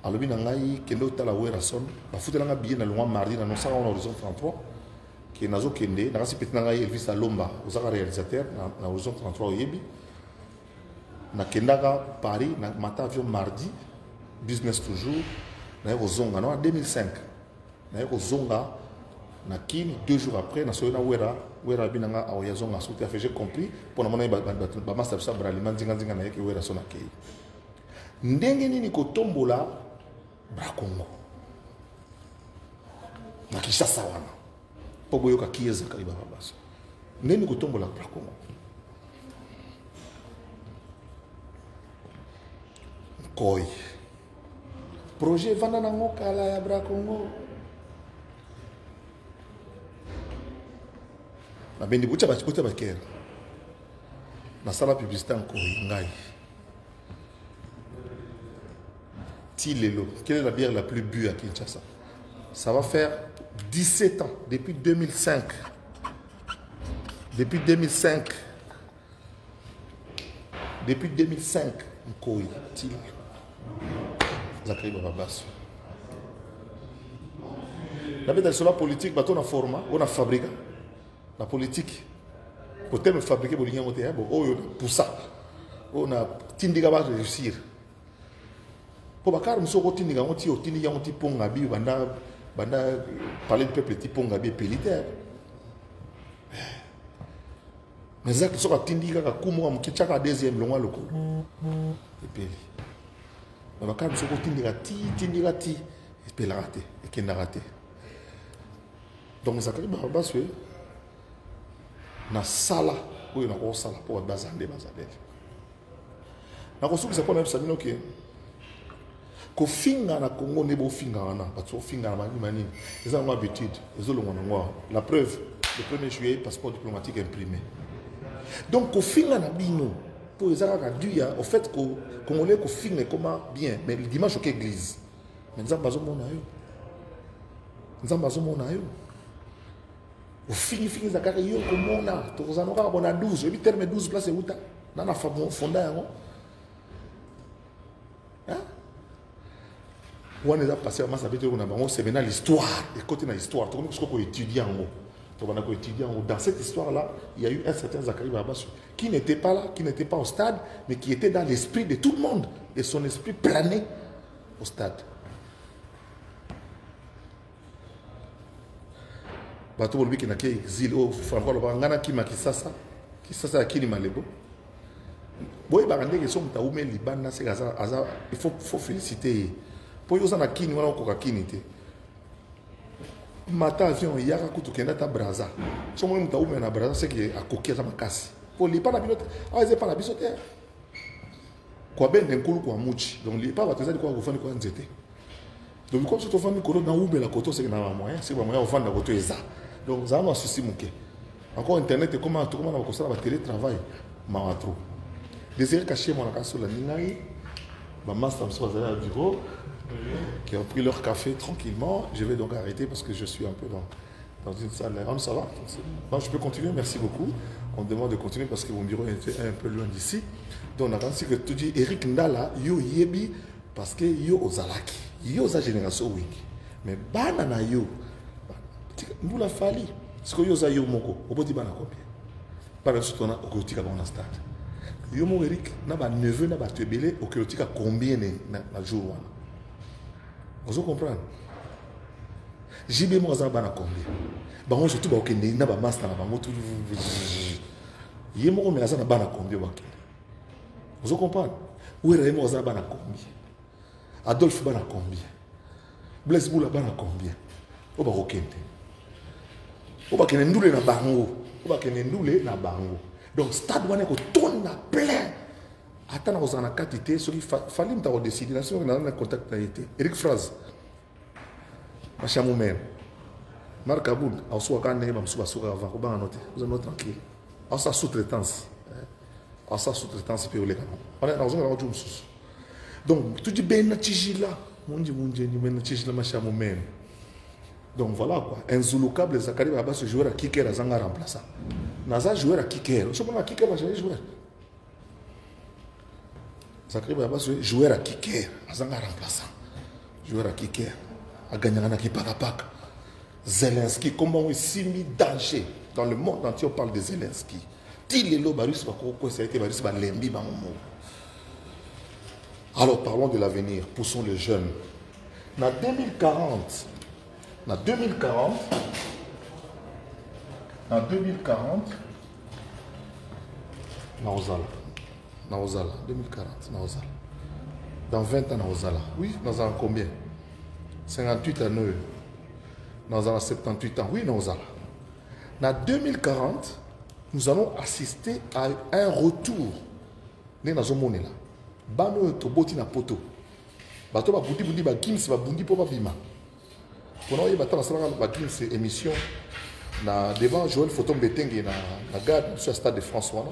alobi na ngai kendo tala Werason, ba futela nga bien na longwa mardi na 900 horizon 33, qui nazo kende, na kasi petit na ngai Elvis Alomba, osaka réalisateur na horizon 33 yebi. Na kendaka Paris, na matin avion mardi, business toujours, na yeko zonga en 2005. Na yeko zonga na kini 2 jours après na soyena Wera binanga aoyazonga souti a fait j'ai compris pour na ba master ça bralima nzinga na yeke Wera sona kei ndenge nini ko tombola bra Congo na Kinshasa wana po boyoka kieza kaliba babaso ndenge ko tombola bra Congo koi projet vanda na ngokala ya bra Congo. Bendi bucha bakera na sala publicité encore ngai Tilelo, quelle est la bière la plus bue à Kinshasa? Ça va faire 17 ans depuis 2005 Nkoi Tilelo Zakari Bababasso. La bête sur la politique, on a format, on a fabriqué. La politique, peut-être fabriquer pour l'union pour ça, on a tindiga va réussir. Pour bakar nous sommes tindiga on tindiga on tiponga bi banda parler du peuple tiponga bi pelitaire. Mais ça qui sont tindiga ka kumo am kichaka deuxième longa loko. Et puis, mais bakar nous sommes tindiga ti et puis la raté et qui n'a raté. Donc ça quand même basse na sala oyo na ko sala pour bazande na ko suki sapona bisa bino ke ko finga na Congo ne bo finga na ba to finga na mani ils ont l'habitude ils ont la preuve le 1er juillet passeport diplomatique imprimé donc ko finga na bino pour les ara duya au fait ko congolais ko finga comment bien mais le dimanche au église mais ça bazo mona yo nzambe azomona yo ofingi zakaka yo komona tokozana kaka bona 12 oyebi terme 12 place euta nana fonda yango wana eza passé amasa bete na bango c'est maintenant l'histoire écoutez na histoire tokomi ko étudier yango tobana ko étudier yango dans cette histoire là il y a eu un certain Zacharie Barabassu qui n'était pas là, qui n'était pas au stade mais qui était dans l'esprit de tout le monde et son esprit planait au stade. Bato bolobi ki na ke exil o franco lo ngana ki makisasa kisasa akini malebo boy ba ndenge so mta ume libana se gaza aza il faut féliciter po yo sana kini wana ko kakini te mata avion yaka kutu kenda ta braza so mo mta ume na braza se ki akokia ta makasi po li pa na pilote aze pa na bisote kwa bende nkulu kwa muchi donc li pa bateza ko fani ko nzete donc comme tu fani ko na ume la koto se na moyen c'est ba moyen au fanda koto eza donc ça a souci mouké encore internet comment tout comment on a construit la télétravail maratro désiré cacher mon accord sur la ligne ma master soit allé au bureau qui ont pris leur café tranquillement je vais donc arrêter parce que je suis un peu dans une salle ça va non, je peux continuer merci beaucoup on demande de continuer parce que mon bureau était un peu loin d'ici donc on a pensé que tu dis Eric Ndala yo yebi parce que yo ozalaki yo za génération wing mais banana yo nous la fali ce que yoza yo moko oboti bana combien par exemple on a okotika dans stade yo mo Eric na ba neveu na ba tebele okotika combien na jour wana vous comprenez jibe mo za bana combien ba on surtout ba okende na ba master na ba moto yemo mais za na bana combien ba okende vous comprenez où est mo za bana combien Adolphe bana combien Blaise Boula bana combien o ba okende oba kene ndule na bango oba kene ndule na bango donc stade wana ko tonna plein atana ko zana quantité soki fali mta ko décider na soki na contact na été Eric Phrase machamou même Marc Aboud au soit quand ne ba msuba soka avant ko ba noter vous êtes tranquille en sa sous-traitance pe ole kana on est dans un autre sous donc tu dis ben na tijila munji ni ben na tijila machamou même. Donc voilà quoi. Un Zouloukable, Zacharie Barabassu joueur à kicker à Zanga remplaçant. Naza joueur à kicker. Je sais pas kicker va changer joueur. Zacharie Barabassu joueur à kicker à Zanga remplaçant. Joueur à kicker à gagner un Kipakapak. Zelensky, comment on s'est mis danger dans le monde entier on parle de Zelensky. Tilelo Barus va quoi ça a été Barus va lembi ba momo. Alors parlons de l'avenir, poussons les jeunes. En 2040 en 2040, Naozala, 2040, Naozala. Dans 20 ans, Naozala. Oui, Naozala combien 58 ans, Naozala 78 ans. Oui, Naozala. En 2040, nous allons assister à un retour. Nous allons là. Bano toboti na poto. Bato ba bundi ba kims ba bundi po ba bima. Pendant que je suis émission devant Joël Photon Betengue na gare sur le stade de François.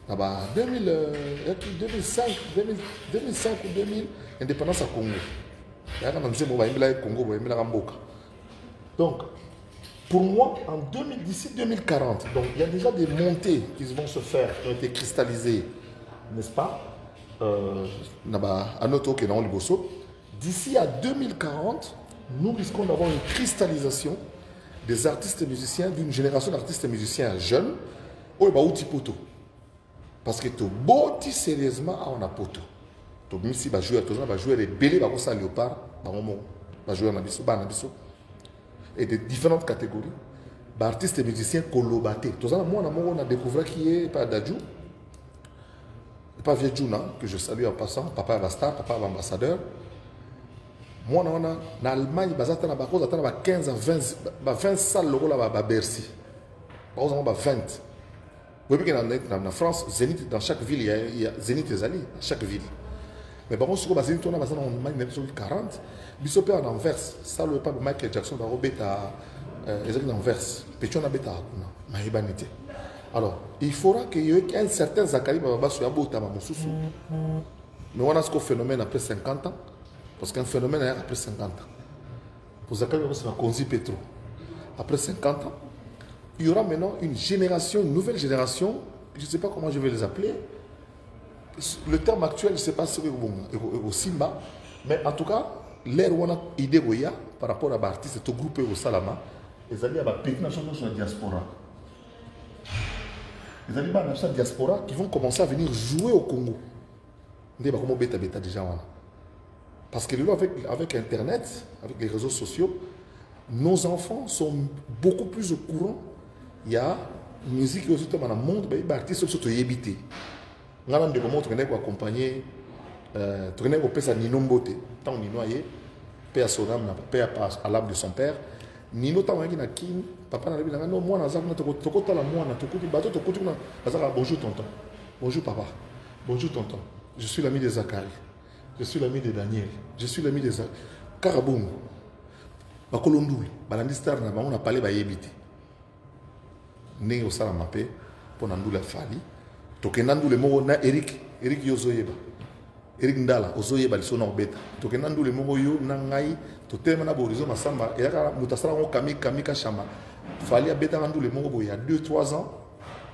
En 2005 ou 2000, indépendance à Congo. Donc, pour moi, en 2017-2040, donc il y a déjà des montées qui vont se faire, qui ont été cristallisées, n'est-ce pas? À notre d'ici à 2040, nous risquons d'avoir une cristallisation des artistes et musiciens, d'une génération d'artistes et musiciens jeunes, au Baouti Poto. Parce que tout boti sérieusement on a poto. Tout misi va jouer les bélés, va jouer léopard, va jouer nabiso, et de différentes catégories. Artistes et musiciens colobatés. Tout ça, moi, on a découvert qui est pas Dadjou, pas Vieux Djouna, que je salue en passant, papa Basta, papa ambassadeur. Moi, en Allemagne, il y a 15 à 20 salles à Bercy. Par exemple, 20. Vous voyez qu'en France, Zénith, dans chaque ville, il y a Zénith et Zali, dans chaque ville. Mais par contre, si vous avez Zénith, on a 40. Bissopé en Anvers, ça le pas Michael Jackson, va bêta, en Anvers. Pétion a bêta, Mahibanité. Alors, il faudra qu'il y ait un certain Zacharie Barabassu à Botama, Moussoussou. Mais on a ce phénomène après 50 ans. Parce qu'un phénomène est après 50 ans. Pour Zakari, c'est la Konzi Petro. Après 50 ans, il y aura maintenant une génération, une nouvelle génération, je ne sais pas comment je vais les appeler. Le terme actuel, je ne sais pas si c'est au Simba, mais en tout cas, l'air où on a idée par rapport à l'artiste, tout groupe au Salama, ils allaient à la petite nation sur la diaspora. Ils allaient à la diaspora qui vont commencer à venir jouer au Congo. Comment bêta déjà. Parce que avec Internet, avec les réseaux sociaux, nos enfants sont beaucoup plus au courant. Il y a une musique qui est dans le monde, il y a des artistes qui sont évités. Nous avons accompagner, tourner au père Nino Mbote, tant Nino aye, père Sonam, père à l'âme de son père. Nino tant qu'il na kin, papa n'a pas non moi na zak na toko la moi na toko di bateau toko tu na zaka bonjour tonton, bonjour papa, bonjour tonton. Je suis l'ami de Zakari, je suis l'ami de Daniel, je suis l'ami de Karabongo. Bakolondoul, balandistar na on a parlé ba yebité. Né au salamapé pour nandoula fali. Tokenandu le mot na Eric Yozoyeba. Eric Ndala, Ozoyeba, ils sont en bêta. Tokenandu le mot yo, nangai, to termina borizo masamba, et là, mutasara on kamika chama. Fallait à bêta nandu le mot il y a 2-3 ans,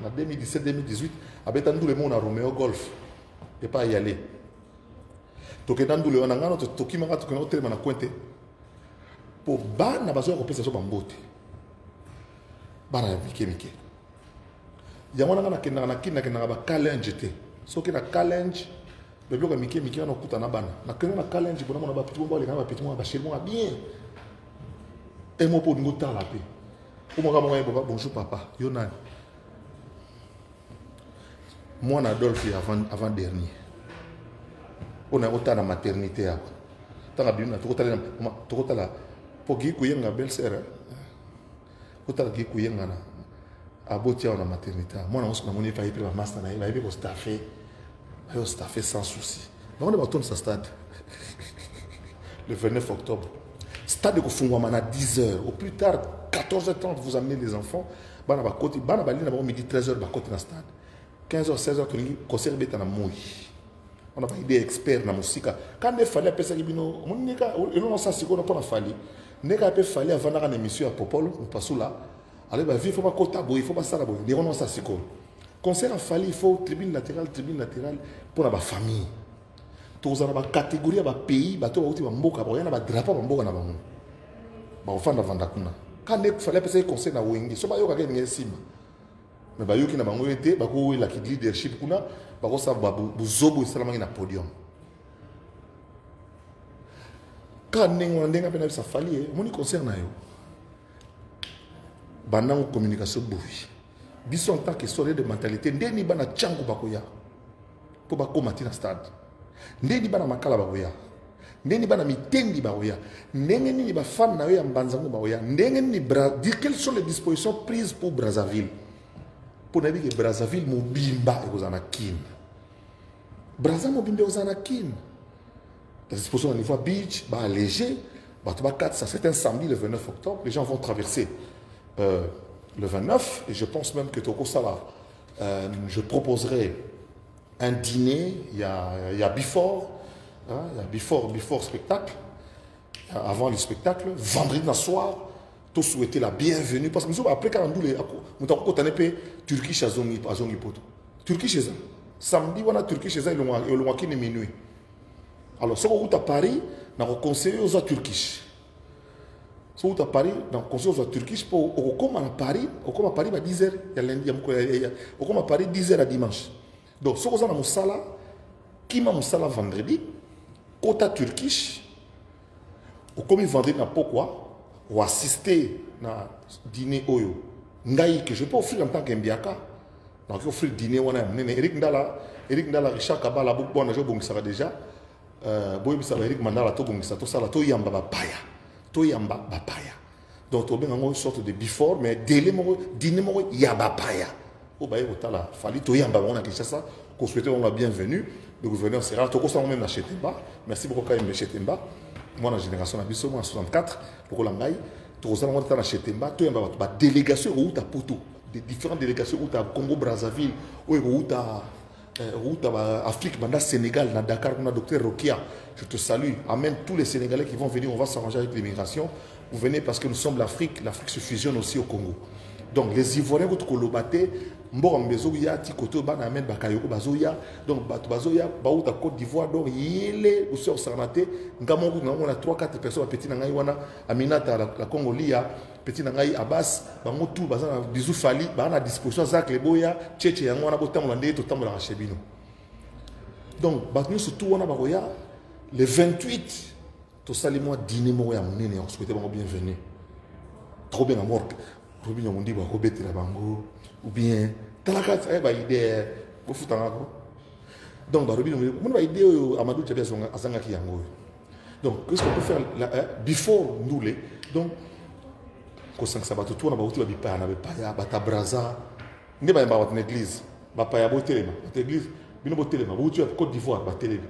en 2017-2018, à bêta nandu le mot na Romeo Golf. Et pas y aller. Tokenandu le onangano, tokimanga, tokenandu termina cointe. Pour ban, na bazo compensation bambote. Bana Mike. Il y a un challenge. So que na challenge, le bloc Mike on a na bana. Na na challenge pour na ba petit bomba les na ba petit bomba chez moi bien. Et moi pour nous ta la paix. Pour moi bonjour papa, Yonan. Moi na Adolphe avant dernier. On a autant la maternité à. Tant bien na to la pour qui kuyenga belle-sœur. Autant qui kuyenga na aboti à la maternité. Moi, on a fait un master, il a staffé sans souci. Mais on est retourné à stade. Le 29 octobre. Stade de Kofungwama à 10h. Au plus tard, 14h30, vous amenez les enfants. On a midi 13h, dans le stade. 15h, 16h, concert est en Moui. On a pas des experts dans la musique. Quand il fallait appeler ça, il y a un fallait avant une émission à Popol, ou pas sous là. Alors, il ne faut pas côté, il faut pas ça. Il faut ça. Concert à Fali, il faut tribune latérale pour la famille. Tous les catégories, les pays, les drapeaux, les drapeaux. Quand il fallait passer concert à Wengi, ce n'est pas un sim. Mais il y a un leadership, il y a un podium. Quand il y a un Fali, il y a un concert. Banang communication bouille. Bisson tant que solide de mentalité, ndeni bana tchangu bakoya. Pour bako matina stade. Ndeni bana makala bakoya. Ndeni bana mitendi bakoya. Ndeni ni ba fan na ya mbanzango bakoya. Ndeni ni quelles sont les dispositions prises pour Brazzaville? Pour nabi que Brazzaville mobimba et ozana kin. Brazzaville mobimba ozana kin. La disposition au niveau beach, ba léger, ba to ba 4 ça c'est un samedi le 29 octobre, les gens vont traverser le 29, et je pense même que Toko Sala, je proposerai un dîner, il y a before, hein, il y a before spectacle, avant le spectacle, vendredi dans le soir, tout souhaiter la bienvenue, parce que nous avons appelé quand nous avons appelé Turquie chez Azongi Poto. Turquie chez eux. Samedi, on a Turquie chez eux, et le mois minuit. Alors, si on est à Paris, on a conseillé aux Turquie. Si vous êtes à Paris, dans le conseil de Turquie, au comme à Paris, à 10h, il y a lundi, au comme à Paris, 10h à dimanche. Donc, si vous êtes à Moussala, qui m'a Moussala vendredi, côté Turquie, au comme vendredi, n'a pas quoi, ou assister à dîner Oyo. Ngaï, que je peux offrir en tant qu'Mbiaka. Donc, offrir dîner, on a Eric Ndala, Richard Kabala, bon, je bon, déjà. Eric Mandala, tout ça, tout Yamba Bapaya. Toyamba bapaya. Donc on a une sorte de before, mais délai dîner ya bapaya. Au bail au tala, fallait toyamba on a dit ça. Qu'on souhaitait la bienvenue. Le gouverneur sera tout ça même acheté Temba. Merci beaucoup quand même acheté Temba. Moi la génération Abisso moi en 64, pour l'angai, tout ça on a acheté Temba. Toyamba ba délégation où ta poto, des différentes délégations où ta Congo Brazzaville, où ta route à Afrique, Sénégal, na Dakar, on a docteur Rokia. Je te salue. Amène tous les Sénégalais qui vont venir. On va s'arranger avec l'immigration. vous venez parce que nous sommes l'Afrique se fusionne aussi au Congo. Donc les Ivoiriens qui ont été donc bazoya bauta Côte d'Ivoire donc yele aussi au Sarnaté ngamo on a 3-4 personnes petit nangai wana Aminata la Congolia petit nangai Abbas bango tout bazana bisou fali bana disposition za kleboya tchétché yango wana botambola ndé to tambola chebino. Donc batnu surtout wana baroya le 28 to salimo dîner mo ya munene on souhaite bango bienvenue. Trop bien à mort. Robin on dit ba robeti la bango ou bien talaka ba idée bo futanga ko. Donc ba Robin on ba idée Amadou Tchebe azanga ki yango. Donc qu'est-ce qu'on peut faire before nous les donc ko sang sabato tourna ba uti ba bipa na ba ya ba tabraza ndi ba ba église ba pa ya bo telema église bino bo telema bo uti Côte d'Ivoire ba telema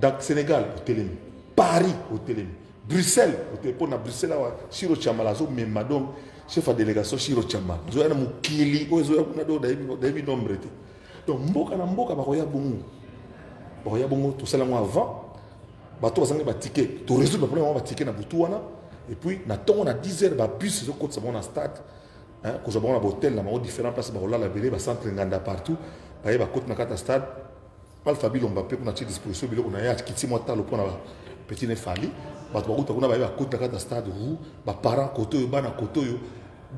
dans Sénégal bo telema Paris au telema Bruxelles au telema na Bruxelles wa Chiro Chamala zo même donc chef de délégation Chiro Chamba zo na mukili ozo ya kuna do daibi nombre te donc mboka na mboka ba koya bongo tout ça là avant bato bazanga ba ticket to résoudre le problème ba ticket na butu wana et puis na tongo na 10 heures ba bus zo côté ça bon na stade hein ko zo bon na hôtel na ma différents places ba la belé ba centre nganda partout ba ba côté na kata stade Alpha Bilomba pe kuna ci disposition biloko na ya kiti mo talo pona petit ne fali bato ba kuna ba côté na kata stade où ba parents koto yo bana koto yo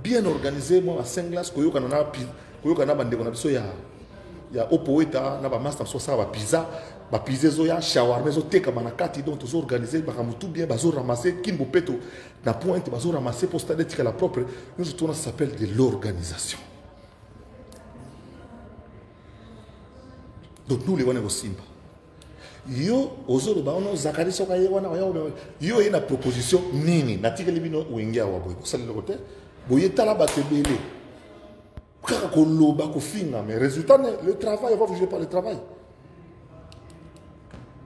bien organisé moi à 5 glaces koyoka na bande na biso ya opoeta na ba master so ça ba pizza ba pizza zo ya shawarma zo teka manakati donc toujours organisé ba tout bien ba zo ramasser kimbo peto na pointe ba zo ramasser pour stade tika la propre nous tout ça s'appelle de l'organisation. Donc nous les wana go simba yo ozoro ba ono zakari soka ye wana yo ina proposition nini na tika libino wengia wa boy ça le côté boye tala ba tebele kaka ko loba ko finga mais résultat le travail on va vous jouer par le travail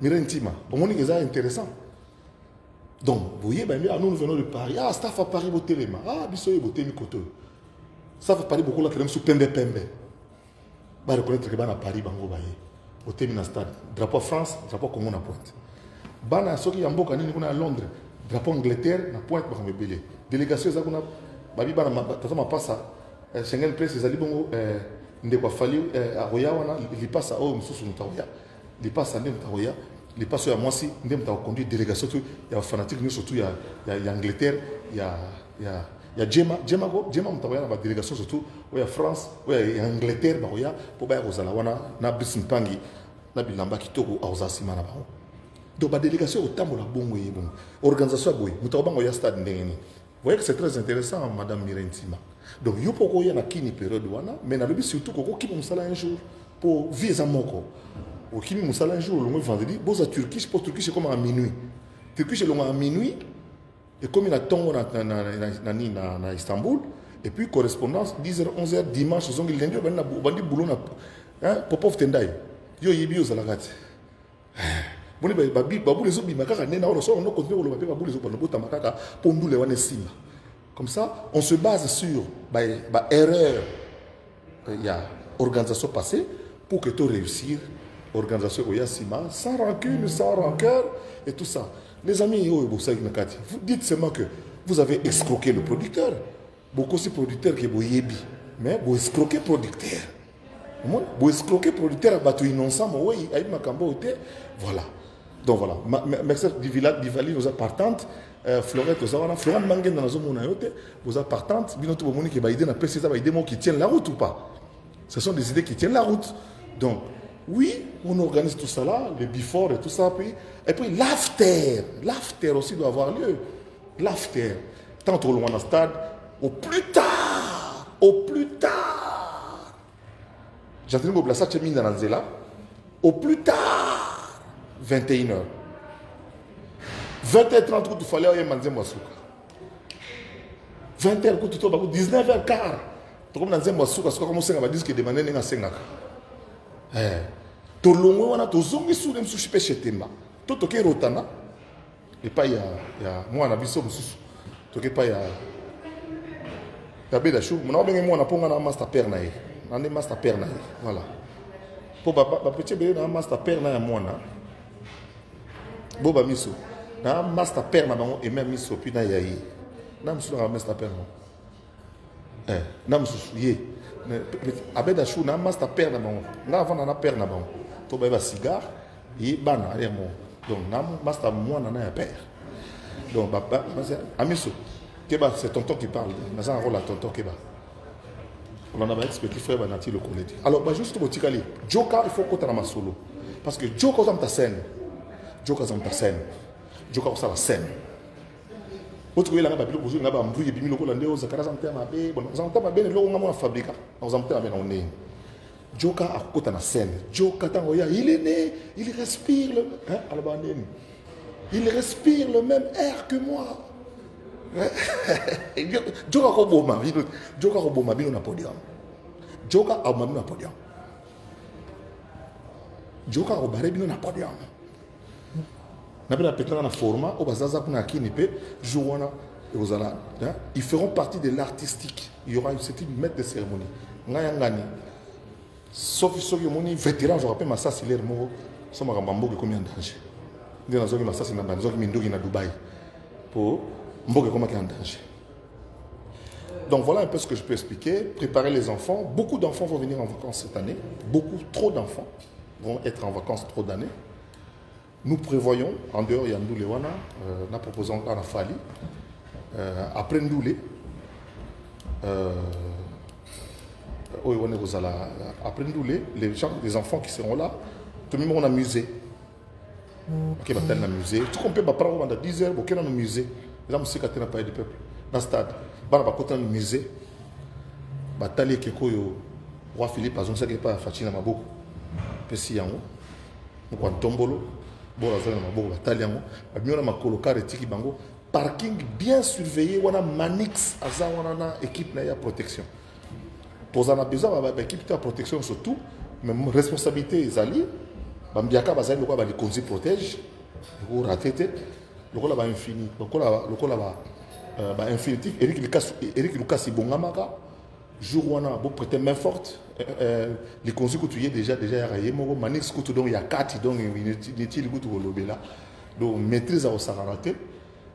Mirentima on est ça intéressant donc voyez ben nous venons de Paris ah staff à Paris au téléma ah biso ye botemi koto ça va parler beaucoup là que sous pembe ba reconnaître que ba na Paris bango ba ye au terminal stade drapeau France drapeau Congo na pointe bana soki ya mboka nini kuna à Londres drapeau Angleterre na pointe ba mbele délégation za kuna babi bana tata mapasa Schengen presse ezali bongo ndeko fali aroya wana li passa au mususu mutaoya li passa ndem mutaoya li passa ya mwasi ndem mutaoya conduire délégation tout ya fanatique ni surtout ya Angleterre ya Jema mutaoya na ba délégation surtout ya France ya Angleterre ba oya po ba kozala wana na bisin pangi na bilamba kitoko auzasi mana ba donc ba délégation otambola bongo yebo organisation boy mutaoya bango ya stade ndengeni. Vous voyez que c'est très intéressant, Madame Mirentima. Donc, il y a une période, mais il y a surtout qu'il y a un jour pour vivre à Moko. Il y a un jour, le vendredi, il y a Turquie, pour Turquie, c'est comme à minuit. Turquie, c'est à minuit, et comme il y a à Istanbul, et puis correspondance, 10h, 11h, dimanche, lundi, il y a un boulot, Popov Tendai. Il y a un Zalagati. Comme ça, on se base sur erreur. Il y a organisation passée pour que tu réussisses. Organisation sans rancune, sans rancœur et tout ça. Les amis, vous dites seulement que vous avez escroqué le producteur. Beaucoup de producteurs qui sont yébi, mais vous escroquez le producteur. Vous escroquez le producteur à battre innocent, voilà. Donc voilà, merci Divali nous a partante, Florette Florent Mangen dans la zone vous a partante, Binoto Bomoni qui va aider des mots qui tiennent la route ou pas. Ce sont des idées qui tiennent la route. Donc, oui, on organise tout ça là, le before et tout ça, et puis l'after aussi doit avoir lieu. L'after, tant au loin dans le stade, au plus tard. J'entends que ça tu mis dans la au plus tard. 21h. 20h30, il fallait aller manger Moussouka. 20h, 19h15. Tu comme dans Moussouka, c'est comme on s'est dit que demander n'est pas Sengaka. Tu l'ongo, on a tous zongi sous les soucis chez Tema. Tu toqué Rotana. Et pas il y a moi, on a vu ça, tu pas il y a Bédachou. Mon ami, moi, on a pas un master père naïf. On a master père naïf. Voilà. Pour ma petite bébé, on a master père naïf, moi. Boba miso na master père na bango et même miso puis na yayi Nam sou na master père non. Nam sou yé. Abeda chou na master père na bango. Na avant na père na bango. To ba cigare et bana ya mo. Donc nam master moi na ya père. Donc papa amiso Keba c'est tonton qui parle. Na ça un rôle à tonton Keba. On en a expliqué frère Banati le connaît. Alors bah juste pour tikali. Joka il faut qu'on t'en solo. Parce que Joka dans ta scène. Joka dans ta scène. Joka ça la scène. Autre que là ba bilo bozo ngaba mbouye bimi loko lande ozakara zamta mabe. Bon zamta mabe le loko ngamo fabrica. On zamta mabe na on Joka a côté na scène. Joka tango ya il est né, il respire le albanene. Il respire le même air que moi. Joka ko boma bino. Joka ko boma bino na podium. Joka a mami na podium. Joka ko bare bino na podium. Na bela petana na forma o bazaza kuna kini pe jouana et aux ala. Ils feront partie de l'artistique. Il y aura une maître de cérémonie. Ngaya ngani. Sauf ceux qui moni vétéran je rappelle massa siler mo so makambo ke combien danger. Ndio nazoki massa sina banzo ki minduki na Dubaï. Pour mboke comment qui en danger. Donc voilà un peu ce que je peux expliquer. Préparer les enfants. Beaucoup d'enfants vont venir en vacances cette année. Beaucoup, trop d'enfants vont être en vacances trop d'années. Nous prévoyons, en dehors, il y a Ndoulé Wana, nous proposons à la Fali, après Ndoulé, après Ndoulé, les enfants qui seront là, tout le monde a un musée. Ok, bah, tel un musée. Tout qu'on peut prendre pendant 10 heures, ok, dans le musée. Les gens aussi, quand il n'y a pas de peuple, dans le stade, bah, on va côté dans le musée. Bah, tali keko yo, roi Philippe, parce qu'on sait qu'il n'y a pas Fatina Maboko. Pessi yango, nous avons tombolo. Bon, parking bien surveillé, on a Manix, on a équipe de protection. Pour en besoin d'équipe de protection surtout, même responsabilité les alliés, Bambiaka bazali lokwa les conseils protège, le ratété, le kola ba infini, le kola ba infinitif, Eric Lucas Ibongamaka, jour où on a beau prêter main forte, les conseils que tu y déjà rayé, Manix que tu donc il y a 4 donc il est le goût de là, donc maîtrise à Osarate,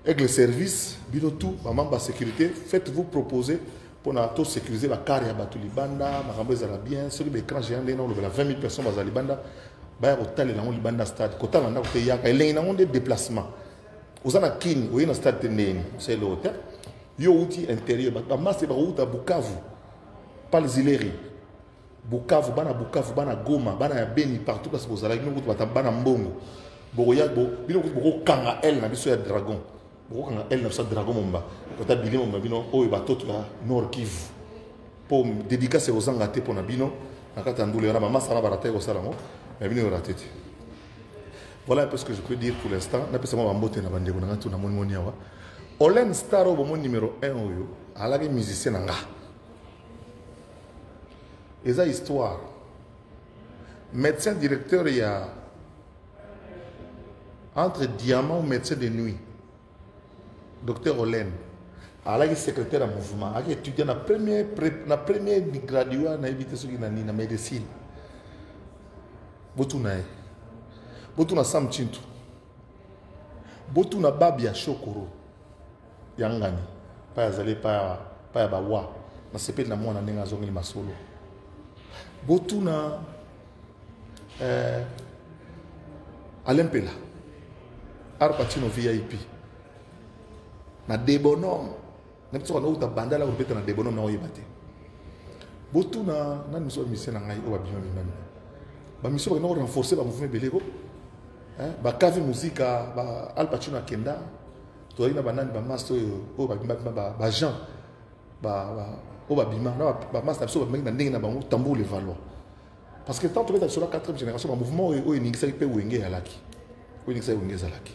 avec le service, binotou, maman ba sécurité, faites-vous proposer pour tout sécuriser la carrière à Batulibanda, Marambé Zala bien, celui de l'écran géant, on a 20 000 personnes à Zalibanda, bah au tal et dans Libanda stade, quand on a des déplacements, aux Anakin, où il y a un stade de Néni, c'est l'hôtel, il y a un outil intérieur, bah masse ba route à Bukavu. Pas les Ileri. Bukavu, bana Goma, bana Beni, partout parce que vous allez nous bana Mbongo. Boya, bino kanga el na biso ya dragon. Boko kanga el na biso dragon momba. Kota bili momba bino oyo batoto ya Nord Kivu. Pour dédicacer aux angate pour na bino, na kata ndule na mama sala barate ko sala mo, mais bino raté. Voilà un peu ce que je peux dire pour l'instant. Na pesa mo mbote na bandeko na ngatu na moni awa. Olen Staro bon numéro 1 oyo, alagi musicien nga. Et ça histoire. Médecin directeur, il y a entre diamant ou médecin de nuit. Docteur Olen. Alors, il est secrétaire à mouvement. Il est étudiant dans la première graduée à éviter ce qui est en médecine. Botuna Sam Chintu. Botuna Babia Chokoro. Yangani. Pas Yazale, pas Yabawa. Na sepe na mwana nenga zongi masolo. Botuna Alempela Arpatino VIP na débonhomme n'importe quoi nous ta bandala ou peut-être na débonhomme na oyebate Botuna na nous sommes mission na ngai o babima minami ba mission ba renforcer ba mouvement belego ba cave musique ba Alpatino Kenda to ina banani ba master o ba Jean ba au babima na master so ba ndenge na bango tambour les valois parce que tant que tu es sur la 4e génération le mouvement est inixé pe wenge alaki inixé wenge alaki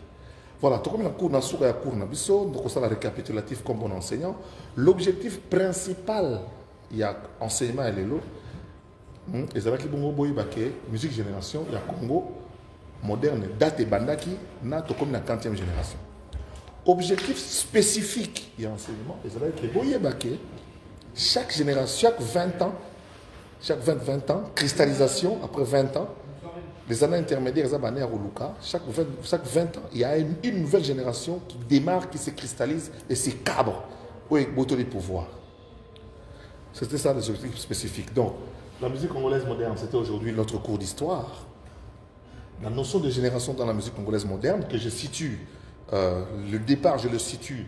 voilà tout comme la cours na souka ya cours na biso donc ça la récapitulatif comme bon enseignant l'objectif principal il y a enseignement et lelo et ça va ki bongo boy baké musique génération il y a Congo moderne date bandaki na to comme la 40e génération objectif spécifique il y a enseignement et ça va être boy baké chaque génération, chaque 20 ans, chaque 20 ans, cristallisation, après 20 ans, Les années intermédiaires, chaque 20 ans, il y a une nouvelle génération qui démarre, qui se cristallise et se cabre au bout des pouvoirs. C'était ça les objectifs spécifiques. Donc, la musique congolaise moderne, c'était aujourd'hui notre cours d'histoire. La notion de génération dans la musique congolaise moderne, que je situe, le départ, je le situe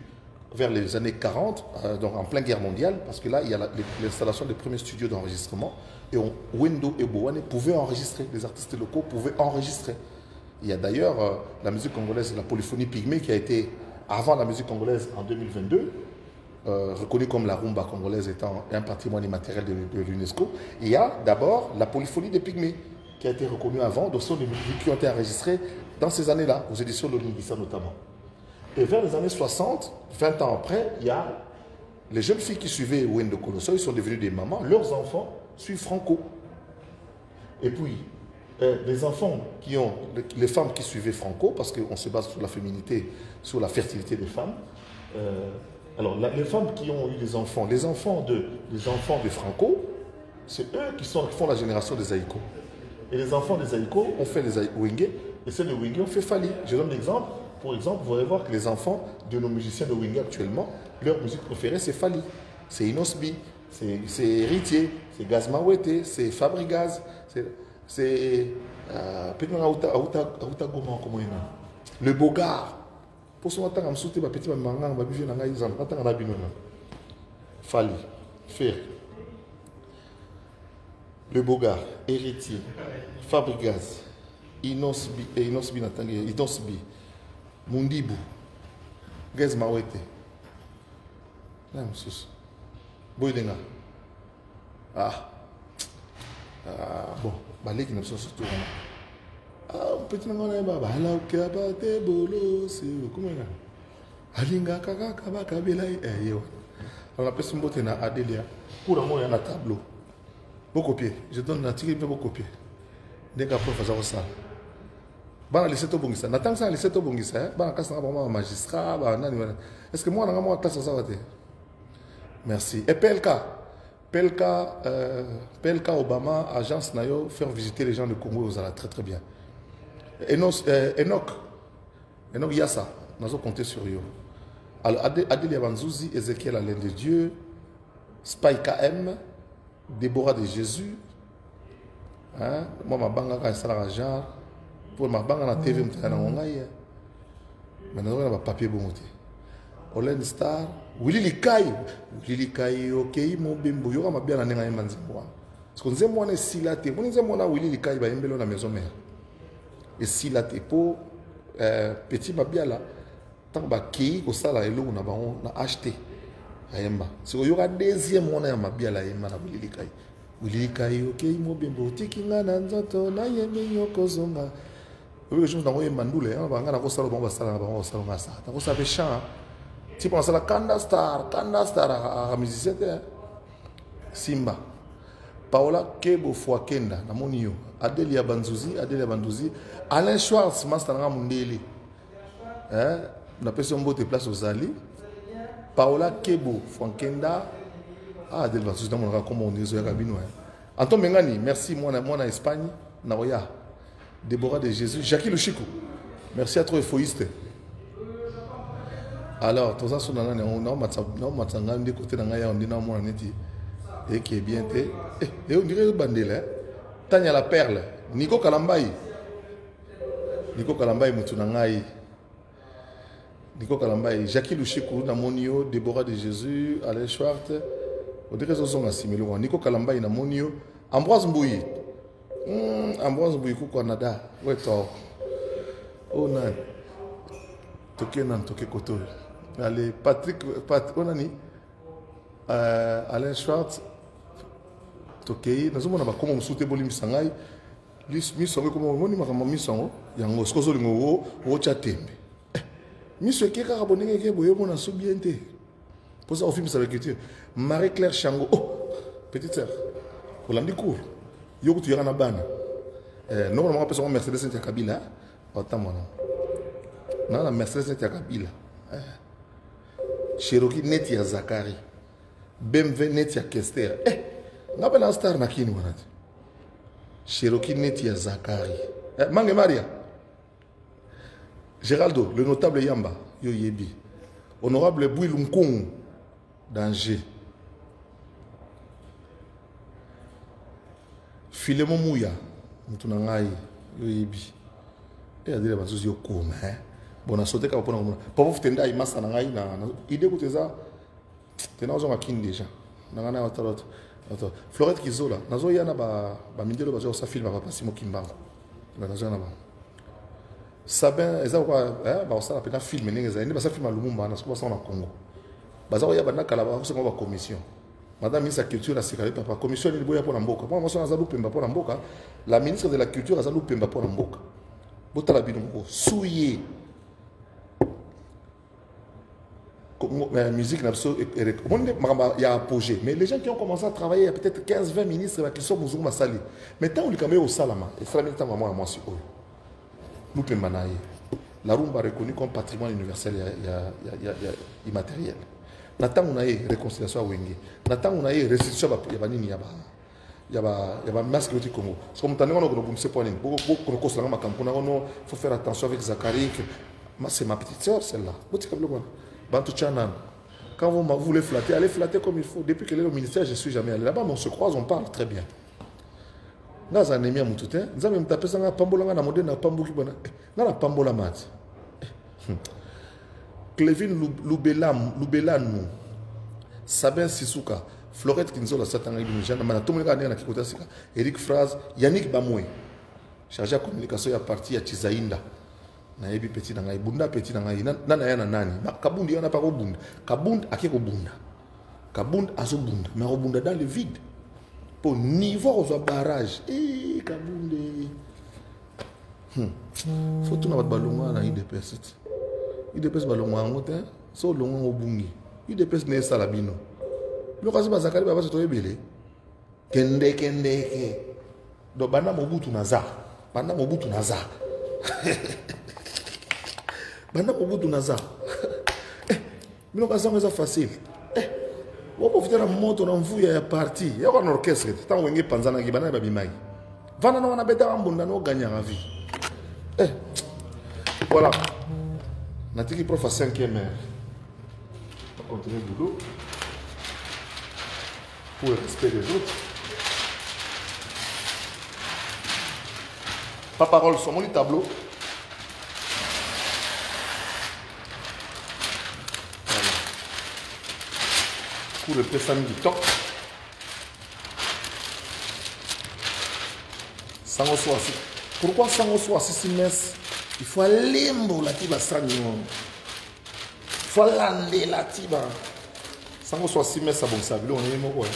vers les années 40, donc en pleine guerre mondiale, parce que là, il y a l'installation des premiers studios d'enregistrement, et Wendo et Boane pouvaient enregistrer, les artistes locaux pouvaient enregistrer. Il y a d'ailleurs la musique congolaise, la polyphonie pygmée, qui a été, avant la musique congolaise en 2022, reconnue comme la rumba congolaise étant un patrimoine immatériel de l'UNESCO. Il y a d'abord la polyphonie des pygmées, qui a été reconnue avant, donc ce sont des musiques qui ont été enregistrées dans ces années-là, aux éditions de l'Olingissa notamment. Et vers les années 60, 20 ans après, il y a les jeunes filles qui suivaient Wendo Colosso, ils sont devenus des mamans, leurs enfants suivent Franco. Et puis, les enfants qui ont, les femmes qui suivaient Franco, parce qu'on se base sur la féminité, sur la fertilité des femmes. Alors, les femmes qui ont eu les enfants de Franco, c'est eux qui font la génération des Aïko. Et les enfants des Aïko ont fait les Wenge, et ceux de Wenge ont fait Fali. Je donne l'exemple. Pour exemple, vous allez voir que les enfants de nos musiciens de Wenge actuellement, leur musique préférée, c'est Fali, c'est Inosbi, c'est Héritier, c'est Gaz Mawete, c'est Fabrigaz, c'est le Bogard. Pour ce matin, je me suis dit que je vais Fali, Ferry, le Bogard, Héritier, Fabrigaz, Inosbi, Mundibu, Gaz Mawete. Là, monsieur. Boydenga. Bon, balé qui n'a pas surtout. Petit n'a pas bala ou kia ba te bolo c'est comment ça? Alinga kaka kaba kabela yo. On appelle ce mot na Adélia. Pour le moment il y a un tableau. Beau copier. Je donne un tigre beau copier. Dès qu'après faire ça. Bana lycée to bongisa. Natang ça lycée to bongisa. Bana kasa vraiment magistrat. Est-ce que moi on a moi classe ça va te? Merci. Et PLK Obama, agence Nayo, faire visiter les gens du Congo, vous allez très très bien. Enoch Yassa, nous avons compté sur eux. Alors, Adélia Banzouzi, Ezekiel Alain de Dieu, Spike KM, Déborah de Jésus. Hein? Moi, ma banga quand ça la genre, pour ma banga na TV, je suis mais nous avons un papier bon côté. Olen Star, Willy Likai, ok, mon bimbo, il y aura bien la nenga emanzi moi. Parce que nous avons un silate, nous avons un Willy Likai, il y a un la maison mère. Et silate pour petit mabia là, tant que qui au sala elo on a acheté. Ayemba. C'est qu'il y aura deuxième on a mabia là yemba na Willy Likai. Willy Likai, ok, mon bimbo, tikinga na nzoto na yembe yokozonga. Oui, je me dis que Mandoule, on va aller au salon, on va aller au salon, on va aller chant. Tu penses à la Kanda Star, à musicien, Simba, Paola Kebo Fouakenda, Namonio, Adélia Banzouzi, Alain Schwartz, Mastana Mundeli, on appelle son beau de place aux Ali, Paola Kebo Fouakenda, Adélia Banzouzi, on a comme on dit, Anton Mengani, merci, moi en Espagne, Naoya. Déborah de Jésus, Jackie Le Chico. Merci à toi, Euphoïste. Alors, tout ça, on a un côté de Naya, on dit non, moi, on dit, et qui est bien, et on dirait Bandela, Tania la Perle, Nico Kalambaï, Moutunangaï, Nico Kalambaï, Jackie Le Chico, Namonio, Déborah de Jésus, Alain Schwartz, on dirait que sont assimilés, Nico Kalambaï, Namonio, Ambroise Mbouyi. Ambroise Mbouyikou Canada. Ouais, toi. Oh, non. Toké nan, toké koto. Allez, Patrick, on a ni. Alain Schwartz. Toké. Nous avons dit comment on soutient Bolim Sangai. Misongo, comment on dit ma misongo. Yango, ce que vous avez dit, chatembe. Misongo, qui est abonné, qui est boyo, on a soubienté. Pour ça, au film, ça va être Marie-Claire Chango. Oh, petite sœur. Vous l'avez dit court. Yo tu yara na bana normalement personne Mercedes Ntia Kabila autant moi non la Mercedes Ntia Kabila Cherokee Netia Zakari BMW Netia Kester n'a pas la star na kini wana Cherokee Netia Zakari Mange Maria. Géraldo, le notable Yamba, yo yebi. Honorable Bouy Lunkong, danger. Filemon Mouya, Moutunangai, yo yebi. Et à dire que je comme hein. Bon, on a sauté quand on a pas tenda il massa nangai na idée que ça. T'es dans un kin déjà. Nangana autre. Florette Kizola, nazo yana ba mindelo ba ça film ba passer mo kimbango. Na nazo na ba. Sabin, eza quoi ba ça la pena film ninga za ni ba ça film à Lumumba na ko ça na Congo. Ba za ya bana kala ba ko ba commission. Madame ministre de la culture la sécurité papa commission ni boya pour mboka. Moi ça za lupemba pour mboka. La ministre de la culture a za lupemba pour mboka. Botala binongo souillé. La musique il y a apogée. Mais les gens qui ont commencé à travailler, il y a peut-être 15-20 ministres qui sont Mouzouma Sali. Mais tant qu'on est au Salama, et ça fait vraiment à moi aussi. Nous pouvons la rumba reconnue comme patrimoine universel immatériel. Natang on a eu réconciliation à Wenge. Natang on a eu restitution à Yabanini Yaba. Il y a masque du Congo. Parce que maintenant on a beaucoup de points. Il faut faire attention avec Zachary. C'est ma petite soeur celle-là. Quand vous voulez flatter, allez flatter comme il faut. Depuis qu'elle est au ministère, je ne suis jamais allé là-bas, mais on se croise, on parle très bien. Nous avons un ami à Moutoute. Nous avons tapé ça dans Pambola, dans le Pambou qui dans la Pambola mat. Clévin Lubelanu, Sabin Sissouka, Florette Kinzola, Satan Ibn Manatomika, Eric Fraz, Yannick Bamoué, chargé de communication, il y a parti à Tizaïnda. Naebi petit na ngai bunda petit na ngai nana yana nani kabundi yana pa ko bunda kabund akiko bunda kabund azo bunda mais ko bunda dans le vide pour niveau au barrage kabunde faut tout na bat balonga na IDPS balonga ngote so longa obungi IDPS ne sala bino lokazi bazakari baba to ebele kende ke do bana mobutu naza Banda Mobutu naza. Mais l'occasion est facile. On peut faire un moto dans vous ya parti. Il y a un orchestre. Tant on est panzana qui bana babimai. Vana no na beta ambunda no gagner la vie. Voilà. Natiki prof à 5e heure. On continue le boulot. Pour le respect des autres. Pas parole sur mon tableau. Pour le pessan du top. Pourquoi sango soit si mince? Il faut aller la tiba sango. Il faut lander la tiba. Sango soit si mince à bon sablo on est mort.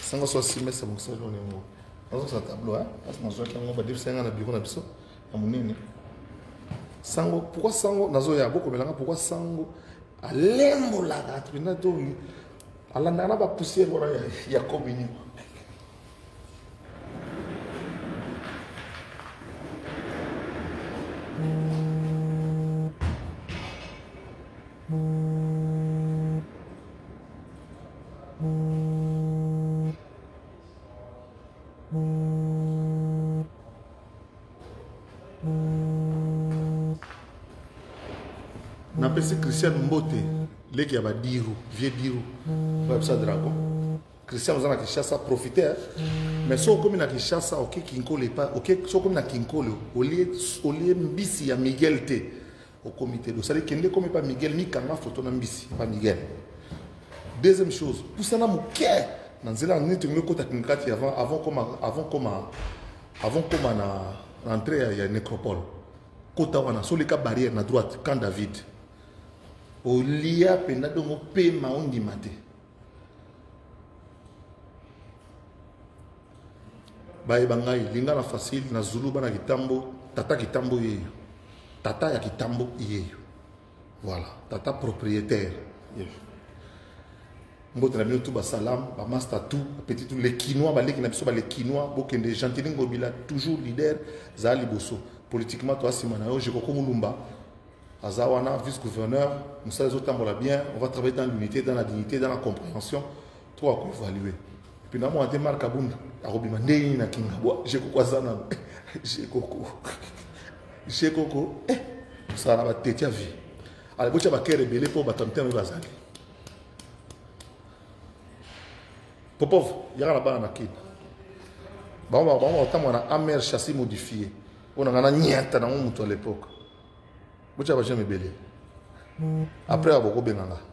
Sango soit si mince à bon sablo on est mort. Dans ce tableau hein, parce que nous avons pas dire c'est un bureau na biso à monene. Sango pourquoi sango nazo ya boko melanga pourquoi sango alembo la gâte na to ala nana ba poussière wala ya komini N'appelle Christian Mbote, les qui a Dirou, vieux Dirou, ça dragon. Christian vous en a qui chasse à profiter, mais si on comme na qui chasse ok kinkole pas, ok si on comme na kinkole, au lieu mbisi à Miguel T au comité de ça dit qu'il ne comme pas Miguel ni kanga photo na mbisi pas Miguel. Deuxième chose, pour ça na mouké, dans zela ni tu me côté kinkati avant comme na entrée à nécropole. Kota wana sur les cas barrière na droite quand David Olia penado mo pe maondi mate. Bae bangai linga na facile na Zulu bana kitambo tata kitambo yeyo. Tata ya kitambo yeyo. Voilà, tata propriétaire. Mbote na bino tout ba salam, ba master tout, petit tout les quinois ba leki na biso ba les quinois bokende gentili ngobila toujours leader za liboso. Politiquement toi simana yo je ko mulumba. Azawana, vice-gouverneur, nous sommes les autres bien, on va travailler dans l'unité, dans la dignité, dans la compréhension, tout à évaluer. puis na mo ante marka bunda akobima ndeni na kinga bo je ko kwazana je koko ça na ba tete vie ale bocha ba kere belé pour ba tonté me bazali popov yaka na bana na kina ba tamwa na amer châssis modifié on a na nyata na mutu à l'époque bocha ba jamais belé après aboko benganga